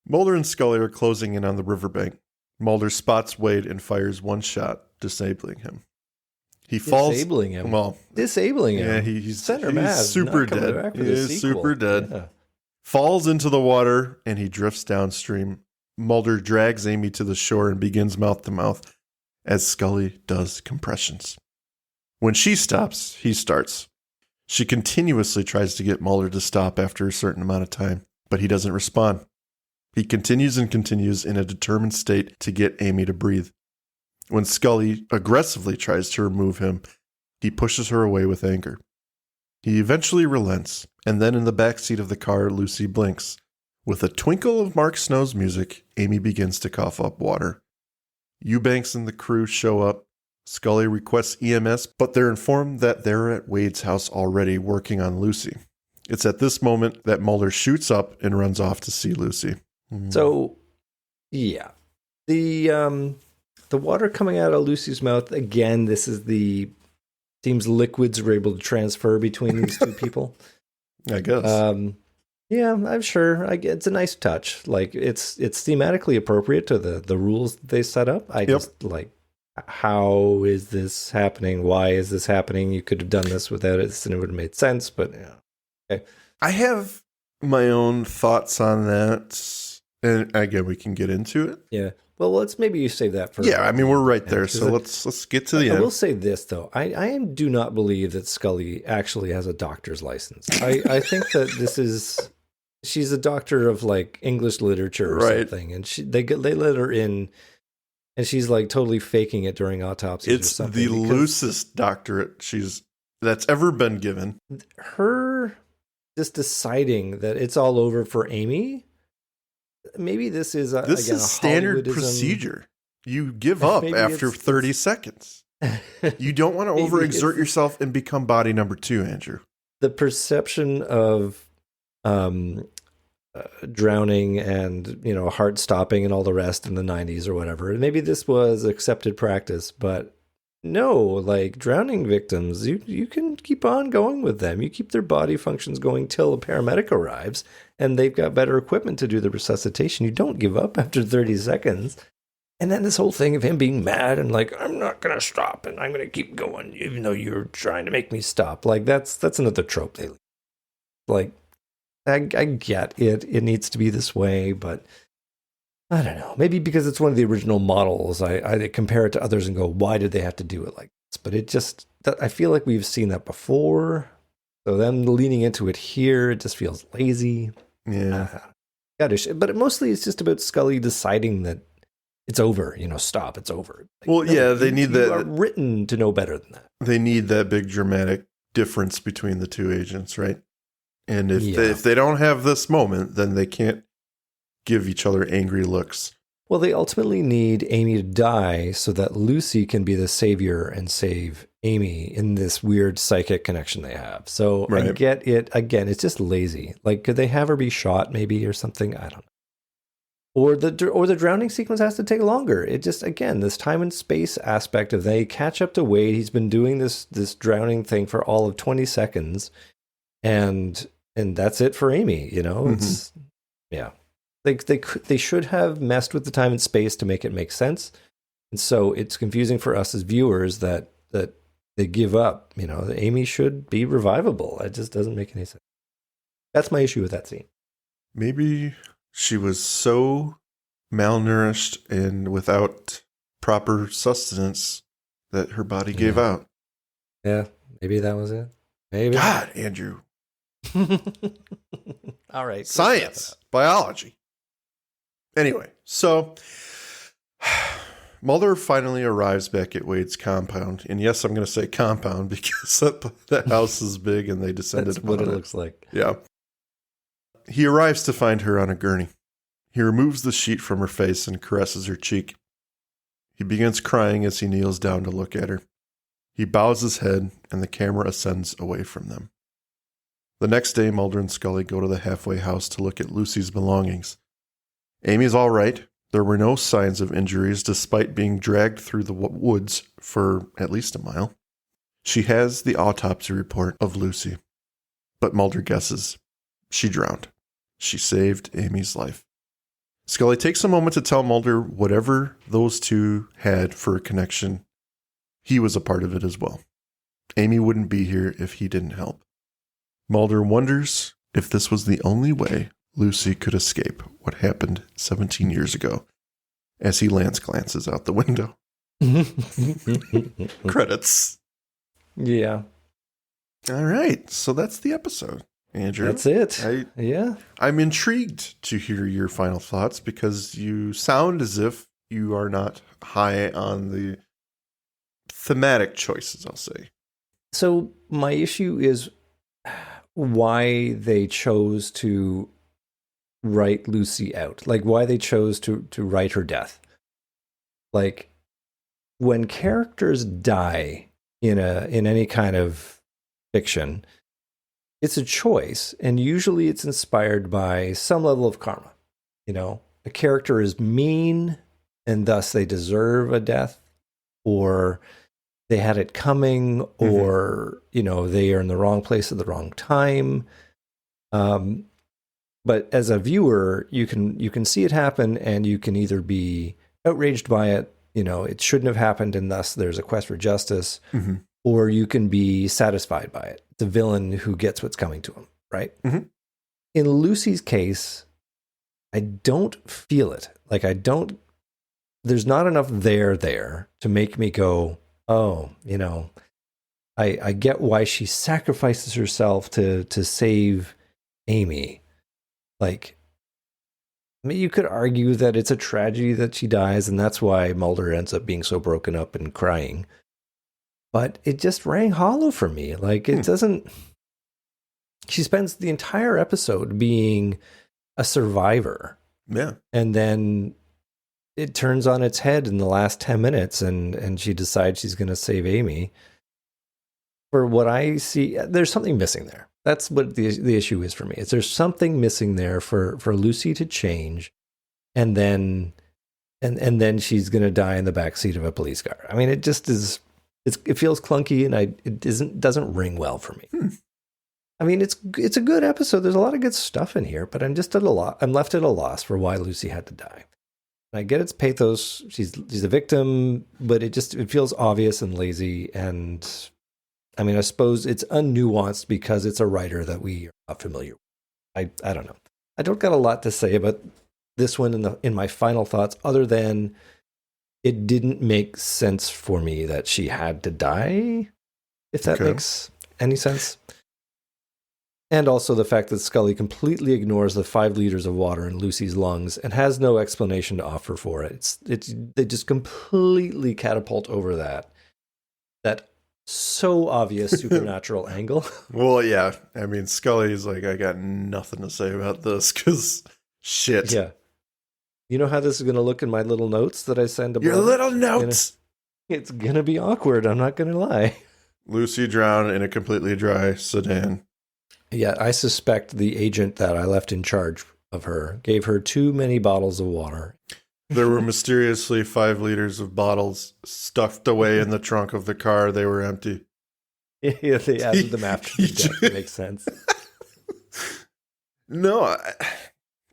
Mulder and Scully are closing in on the riverbank. Mulder spots Wade and fires one shot, disabling him. He falls. Disabling him. Well, disabling him. Yeah, he's Maz, super dead. He is super dead. Yeah. Falls into the water and he drifts downstream. Mulder drags Amy to the shore and begins mouth to mouth as Scully does compressions. When she stops, he starts. She continuously tries to get Mulder to stop after a certain amount of time, but he doesn't respond. He continues and continues in a determined state to get Amy to breathe. When Scully aggressively tries to remove him, he pushes her away with anger. He eventually relents, and then in the backseat of the car, Lucy blinks. With a twinkle of Mark Snow's music, Amy begins to cough up water. Eubanks and the crew show up. Scully requests EMS, but they're informed that they're at Wade's house already working on Lucy. It's at this moment that Mulder shoots up and runs off to see Lucy. So, yeah. The water coming out of Lucy's mouth, again, this is seems liquids were able to transfer between these two people. I guess. Yeah, I'm sure. It's a nice touch. Like it's thematically appropriate to the rules that they set up. Just like, how is this happening? Why is this happening? You could have done this without it, and it would have made sense. But yeah, okay. I have my own thoughts on that, and again, we can get into it. Yeah. Well, let's maybe you save that for. Yeah, I mean, we're right there, so let's get to the end. I will say this though, I do not believe that Scully actually has a doctor's license. I think that she's a doctor of like English literature or something, and they let her in, and she's like totally faking it during autopsies. It's or something the loosest doctorate that's ever been given. Her just deciding that it's all over for Amy. Maybe this is standard procedure. You give up after 30 seconds. You don't want to overexert yourself and become body number 2, Andrew. The perception of drowning and heart stopping and all the rest in the 90s or whatever. Maybe this was accepted practice, but no, like drowning victims, you can keep on going with them. You keep their body functions going till a paramedic arrives and they've got better equipment to do the resuscitation. You don't give up after 30 seconds. And then this whole thing of him being mad and like, I'm not going to stop and I'm going to keep going even though you're trying to make me stop. Like that's another trope they like. I get it. It needs to be this way, but I don't know. Maybe because it's one of the original models, I compare it to others and go, why did they have to do it like this? But I feel like we've seen that before. So them leaning into it here, it just feels lazy. Yeah. But mostly it's just about Scully deciding that it's over. Stop. It's over. Like, well, yeah, they need that. You are written to know better than that. They need that big dramatic difference between the two agents, right? And if they don't have this moment, then they can't give each other angry looks. Well, they ultimately need Amy to die so that Lucy can be the savior and save Amy in this weird psychic connection they have. So I get it. Again, it's just lazy. Like, could they have her be shot maybe or something? I don't know. Or the drowning sequence has to take longer. It just, again, this time and space aspect of they catch up to Wade. He's been doing this drowning thing for all of 20 seconds. And that's it for Amy, It's they should have messed with the time and space to make it make sense, and so it's confusing for us as viewers that they give up. That Amy should be revivable. It just doesn't make any sense. That's my issue with that scene. Maybe she was so malnourished and without proper sustenance that her body gave out. Yeah, maybe that was it. Maybe. God, Andrew. All right. Science, biology. Anyway, so Mulder finally arrives back at Wade's compound. And yes, I'm going to say compound because that house is big and they descended That's what it upon looks like. Yeah. He arrives to find her on a gurney. He removes the sheet from her face and caresses her cheek. He begins crying as he kneels down to look at her. He bows his head and the camera ascends away from them. The next day, Mulder and Scully go to the halfway house to look at Lucy's belongings. Amy's all right. There were no signs of injuries despite being dragged through the woods for at least a mile. She has the autopsy report of Lucy. But Mulder guesses. She drowned. She saved Amy's life. Scully takes a moment to tell Mulder whatever those two had for a connection, he was a part of it as well. Amy wouldn't be here if he didn't help. Mulder wonders if this was the only way Lucy could escape what happened 17 years ago as he glances out the window. Credits. Yeah. All right. So that's the episode, Andrew. That's it. I'm intrigued to hear your final thoughts because you sound as if you are not high on the thematic choices, I'll say. So my issue is why they chose to write Lucy out. Like why they chose to write her death. Like when characters die in any kind of fiction, it's a choice, and usually it's inspired by some level of karma. You know, a character is mean and thus they deserve a death, or they had it coming, or, you know, they are in the wrong place at the wrong time. But as a viewer, you can see it happen and you can either be outraged by it, you know, it shouldn't have happened and thus there's a quest for justice, or you can be satisfied by it. The villain who gets what's coming to him, right? In Lucy's case, I don't feel it. Like there's not enough there to make me go, oh, you know, I get why she sacrifices herself to save Amy. Like, I mean, you could argue that it's a tragedy that she dies, and that's why Mulder ends up being so broken up and crying. But it just rang hollow for me. Like, it doesn't... She spends the entire episode being a survivor. Yeah. And then it turns on its head in the last 10 minutes, and she decides she's going to save Amy. For what I see, there's something missing there. That's what the issue is for me. There's something missing there for Lucy to change, and then she's going to die in the backseat of a police car. I mean, it just is... It feels clunky, and it doesn't ring well for me. I mean, it's a good episode. There's a lot of good stuff in here, but I'm just I'm left at a loss for why Lucy had to die. And I get its pathos. She's a victim, but it feels obvious and lazy. And I mean, I suppose it's unnuanced because it's a writer that we are not familiar with. I don't know. I don't got a lot to say about this one in my final thoughts, other than it didn't make sense for me that she had to die, if that makes any sense. And also the fact that Scully completely ignores the 5 liters of water in Lucy's lungs and has no explanation to offer for it. They just completely catapult over that so obvious supernatural angle. Well, yeah. I mean, Scully's like, I got nothing to say about this because shit. Yeah. You know how this is going to look in my little notes that I send above? Your little notes! It's going to be awkward. I'm not going to lie. Lucy drowned in a completely dry sedan. Yeah, I suspect the agent that I left in charge of her gave her too many bottles of water. There were mysteriously 5 liters of bottles stuffed away in the trunk of the car. They were empty. Yeah, they added them after the death. That makes sense. No,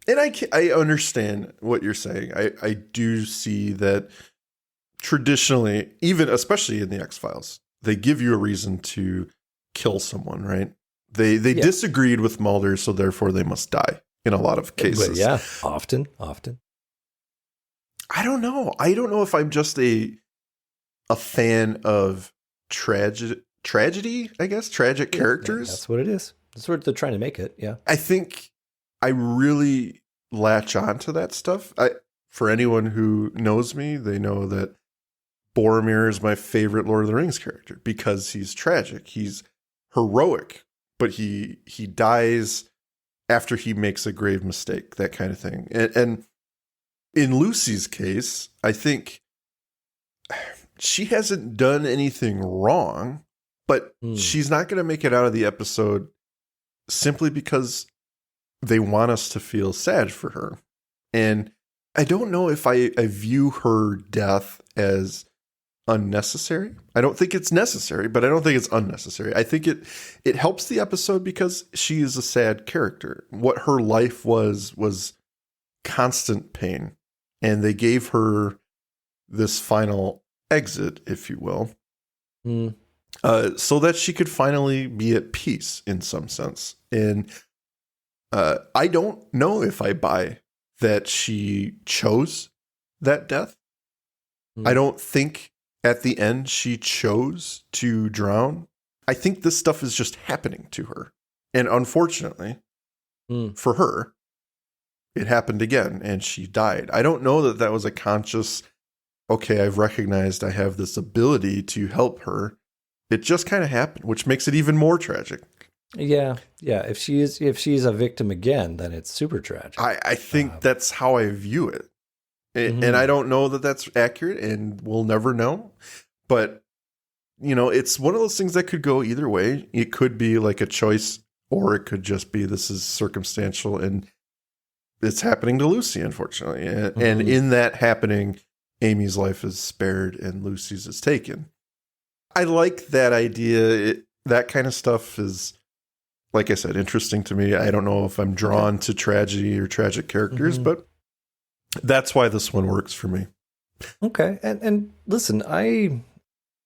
and I understand what you're saying. I do see that traditionally, even especially in the X-Files, they give you a reason to kill someone, right? They disagreed with Mulder, so therefore they must die in a lot of cases. But yeah, often. I don't know. I don't know if I'm just a fan of tragedy, I guess, tragic characters. That's what it is. That's what they're trying to make it, yeah. I think I really latch on to that stuff. For anyone who knows me, they know that Boromir is my favorite Lord of the Rings character because he's tragic. He's heroic, but he dies after he makes a grave mistake, that kind of thing. And in Lucy's case, I think she hasn't done anything wrong, but she's not going to make it out of the episode simply because they want us to feel sad for her. And I don't know if I view her death as unnecessary. I don't think it's necessary, but I don't think it's unnecessary. I think it helps the episode because she is a sad character. What her life was constant pain. And they gave her this final exit, if you will, so that she could finally be at peace in some sense. And I don't know if I buy that she chose that death. I don't think at the end she chose to drown. I think this stuff is just happening to her. And unfortunately for her, it happened again and she died. I don't know that that was a conscious, okay, I've recognized I have this ability to help her. It just kind of happened, which makes it even more tragic. Yeah. If she's a victim again, then it's super tragic. I think that's how I view it. And I don't know that that's accurate, and we'll never know. But, it's one of those things that could go either way. It could be like a choice, or it could just be this is circumstantial, and it's happening to Lucy, unfortunately. And in that happening, Amy's life is spared and Lucy's is taken. I like that idea. That kind of stuff is, like I said, interesting to me. I don't know if I'm drawn to tragedy or tragic characters, but that's why this one works for me. Okay. And listen, I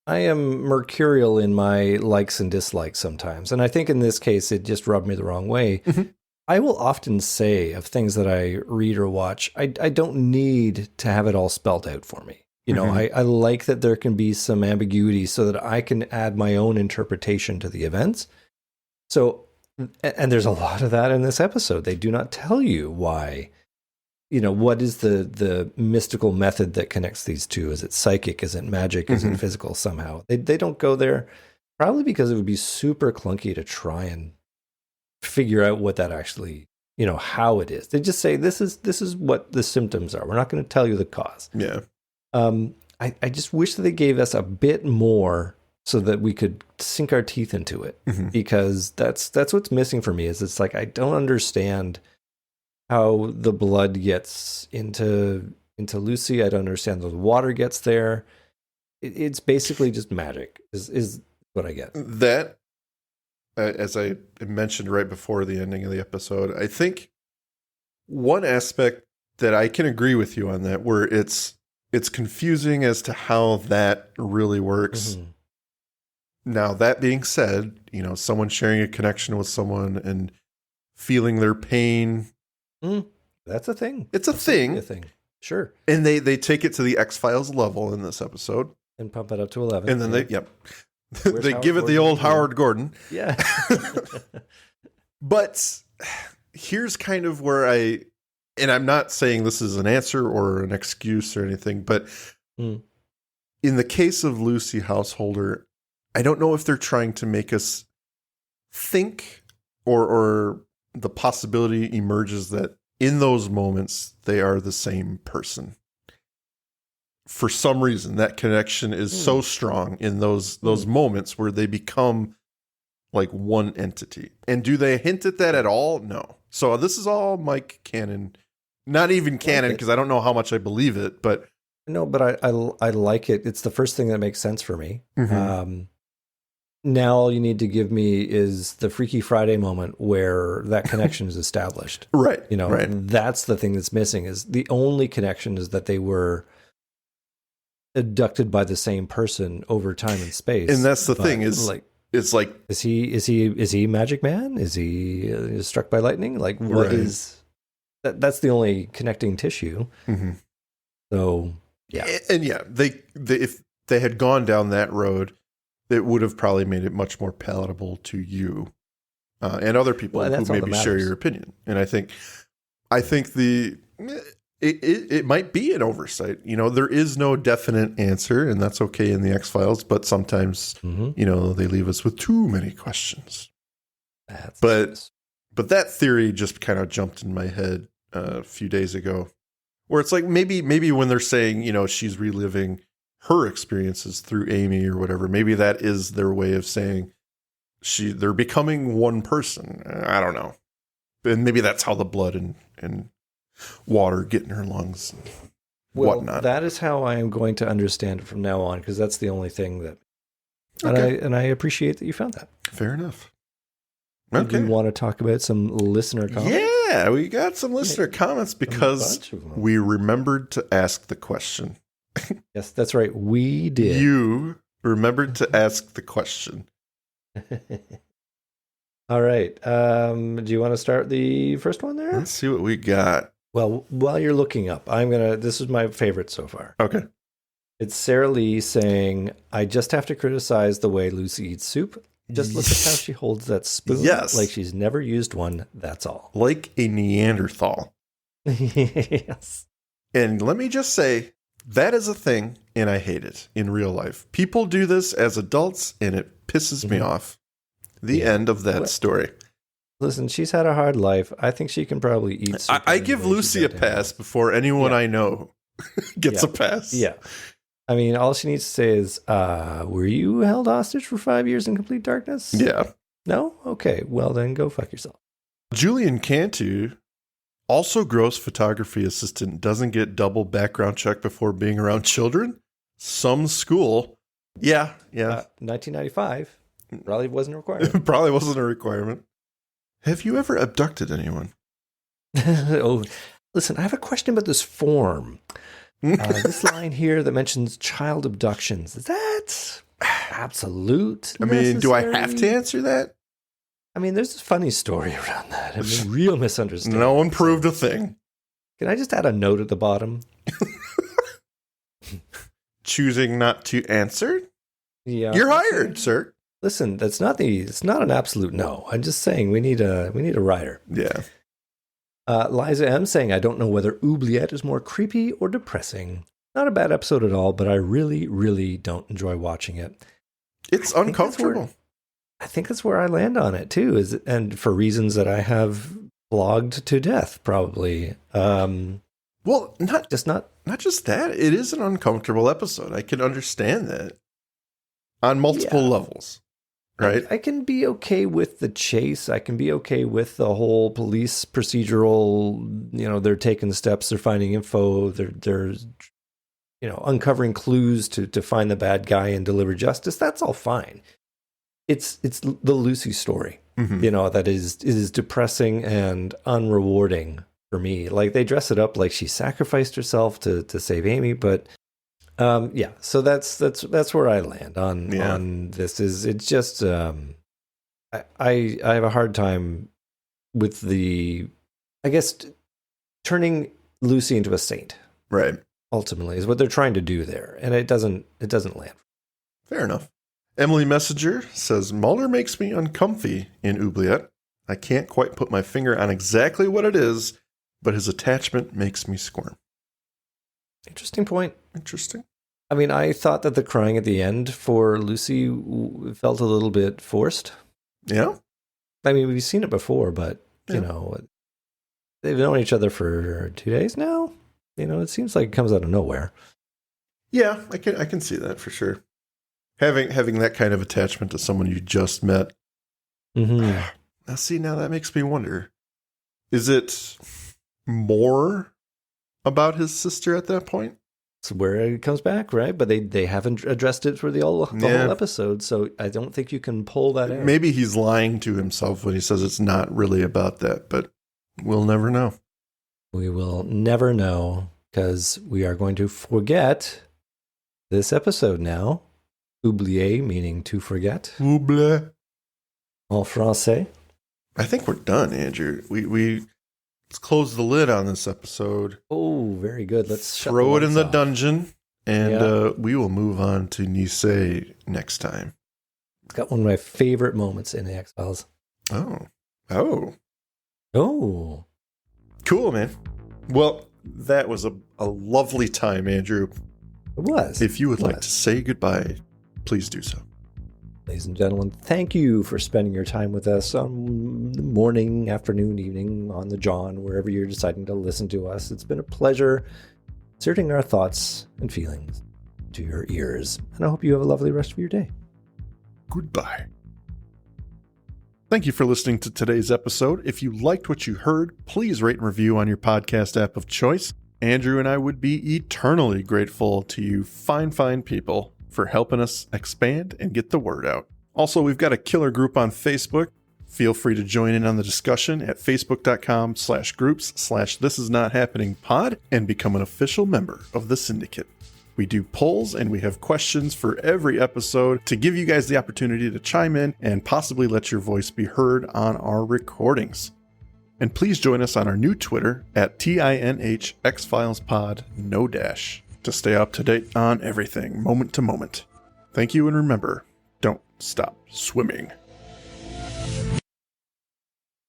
am mercurial in my likes and dislikes sometimes. And I think in this case, it just rubbed me the wrong way. I will often say of things that I read or watch, I don't need to have it all spelled out for me. I like that there can be some ambiguity so that I can add my own interpretation to the events. So, and there's a lot of that in this episode. They do not tell you why, what is the mystical method that connects these two? Is it psychic? Is it magic? Is it physical somehow? They don't go there, probably because it would be super clunky to try and figure out what that actually, how it is. They just say, this is what the symptoms are. We're not going to tell you the cause. Yeah. I just wish that they gave us a bit more so that we could sink our teeth into it, because that's what's missing for me. Is it's like I don't understand how the blood gets into Lucy. I don't understand how the water gets there. It's basically just magic. Is what I get. That, as I mentioned right before the ending of the episode, I think one aspect that I can agree with you on that, where it's confusing as to how that really works. Now, that being said, someone sharing a connection with someone and feeling their pain. That's a thing. It's a thing. Sure. And they take it to the X-Files level in this episode. And pump it up to 11. And then they give it the old Howard Gordon. Yeah. But here's kind of where and I'm not saying this is an answer or an excuse or anything, but in the case of Lucy Householder, I don't know if they're trying to make us think or the possibility emerges that in those moments, they are the same person. For some reason, that connection is so strong in those moments where they become like one entity. And do they hint at that at all? No. So this is all Mike Cannon. Not even canon, because I don't know how much I believe it, but no, but I like it. It's the first thing that makes sense for me. Now all you need to give me is the Freaky Friday moment where that connection is established. Right. That's the thing that's missing. Is the only connection is that they were abducted by the same person over time and space. And that's the thing is it's like, is he Magic Man? Is he struck by lightning? Like what is that's the only connecting tissue. So yeah. And yeah, they if they had gone down that road, it would have probably made it much more palatable to you and other people who maybe share your opinion. And I think it might be an oversight. You know, there is no definite answer, and that's okay in the X-Files, but sometimes, you know, they leave us with too many questions. But that theory just kind of jumped in my head a few days ago, where it's like maybe when they're saying, you know, she's reliving her experiences through Amy or whatever, maybe that is their way of saying they're becoming one person. I don't know. And maybe that's how the blood and water get in her lungs and whatnot. That is how I am going to understand it from now on, because that's the only thing that... And I appreciate that you found that. Fair enough. Do you want to talk about some listener comments? Yeah, we got some listener comments because we remembered to ask the question. Yes, that's right. We did. You remembered to ask the question. All right. Do you want to start the first one there? Let's see what we got. Well, while you're looking up, this is my favorite so far. Okay. It's Sarah Lee saying, I just have to criticize the way Lucy eats soup. Just look at how she holds that spoon. Yes. Like she's never used one. That's all. Like a Neanderthal. Yes. And let me just say, that is a thing, and I hate it in real life. People do this as adults, and it pisses me off. The end of that story. Listen, she's had a hard life. I think she can probably eat soup. I give Lucy a pass before anyone I know gets a pass. Yeah. I mean, all she needs to say is, were you held hostage for 5 years in complete darkness? Yeah. No? Okay. Well, then go fuck yourself. Julian Cantu, also gross photography assistant, doesn't get double background check before being around children. Some school. Yeah. 1995. Probably wasn't a requirement. Probably wasn't a requirement. Have you ever abducted anyone? Oh, listen, I have a question about this form. This line here that mentions child abductions, is that absolute? I mean, do I have to answer that? I mean, there's a funny story around that. I mean, real misunderstanding. No one proved a thing. Can I just add a note at the bottom? Choosing not to answer? Yeah. You're hired, sir. Listen, it's not an absolute no. I'm just saying we need a writer. Yeah. Liza M saying, I don't know whether Oubliette is more creepy or depressing. Not a bad episode at all, but I really, really don't enjoy watching it. It's uncomfortable. I think that's where I land on it too, and for reasons that I have blogged to death, probably. Well, not just that. It is an uncomfortable episode. I can understand that on multiple levels. Right. I can be okay with the chase. I can be okay with the whole police procedural, they're taking steps, they're finding info, they're uncovering clues to find the bad guy and deliver justice. That's all fine. It's the Lucy story, that is depressing and unrewarding for me. Like, they dress it up like she sacrificed herself to save Amy, but so that's where I land on this. It's just I have a hard time with turning Lucy into a saint. Right. Ultimately is what they're trying to do there, and it doesn't land. Fair enough. Emily Messenger says, Mulder makes me uncomfy in Oubliette. I can't quite put my finger on exactly what it is, but his attachment makes me squirm. Interesting point. Interesting. I mean, I thought that the crying at the end for Lucy felt a little bit forced. Yeah. I mean, we've seen it before, but, they've known each other for 2 days now. It seems like it comes out of nowhere. Yeah, I can see that for sure. Having that kind of attachment to someone you just met. Mm-hmm. Now that makes me wonder. Is it more about his sister at that point? It's where it comes back, right? But they haven't addressed it for the whole episode, so I don't think you can pull that out. Maybe he's lying to himself when he says it's not really about that, but we'll never know. We will never know, because we are going to forget this episode now. Oublier, meaning to forget. Oubliette. En français. I think we're done, Andrew. Let's close the lid on this episode. Oh, very good. Let's throw it in the dungeon, and we will move on to Nice next time. It's got one of my favorite moments in the X-Files. Oh. Cool, man. Well, that was a lovely time, Andrew. It was. If you would like to say goodbye, please do so. Ladies and gentlemen, thank you for spending your time with us on the morning, afternoon, evening, on the John, wherever you're deciding to listen to us. It's been a pleasure inserting our thoughts and feelings to your ears. And I hope you have a lovely rest of your day. Goodbye. Thank you for listening to today's episode. If you liked what you heard, please rate and review on your podcast app of choice. Andrew and I would be eternally grateful to you fine people for helping us expand and get the word out. Also, we've got a killer group on Facebook. Feel free to join in on the discussion at facebook.com/groups/thisisnothappeningpod and become an official member of the syndicate. We do polls and we have questions for every episode to give you guys the opportunity to chime in and possibly let your voice be heard on our recordings. And please join us on our new Twitter at tinhxfilespod, no dash, to stay up to date on everything, moment to moment. Thank you, and remember, don't stop swimming.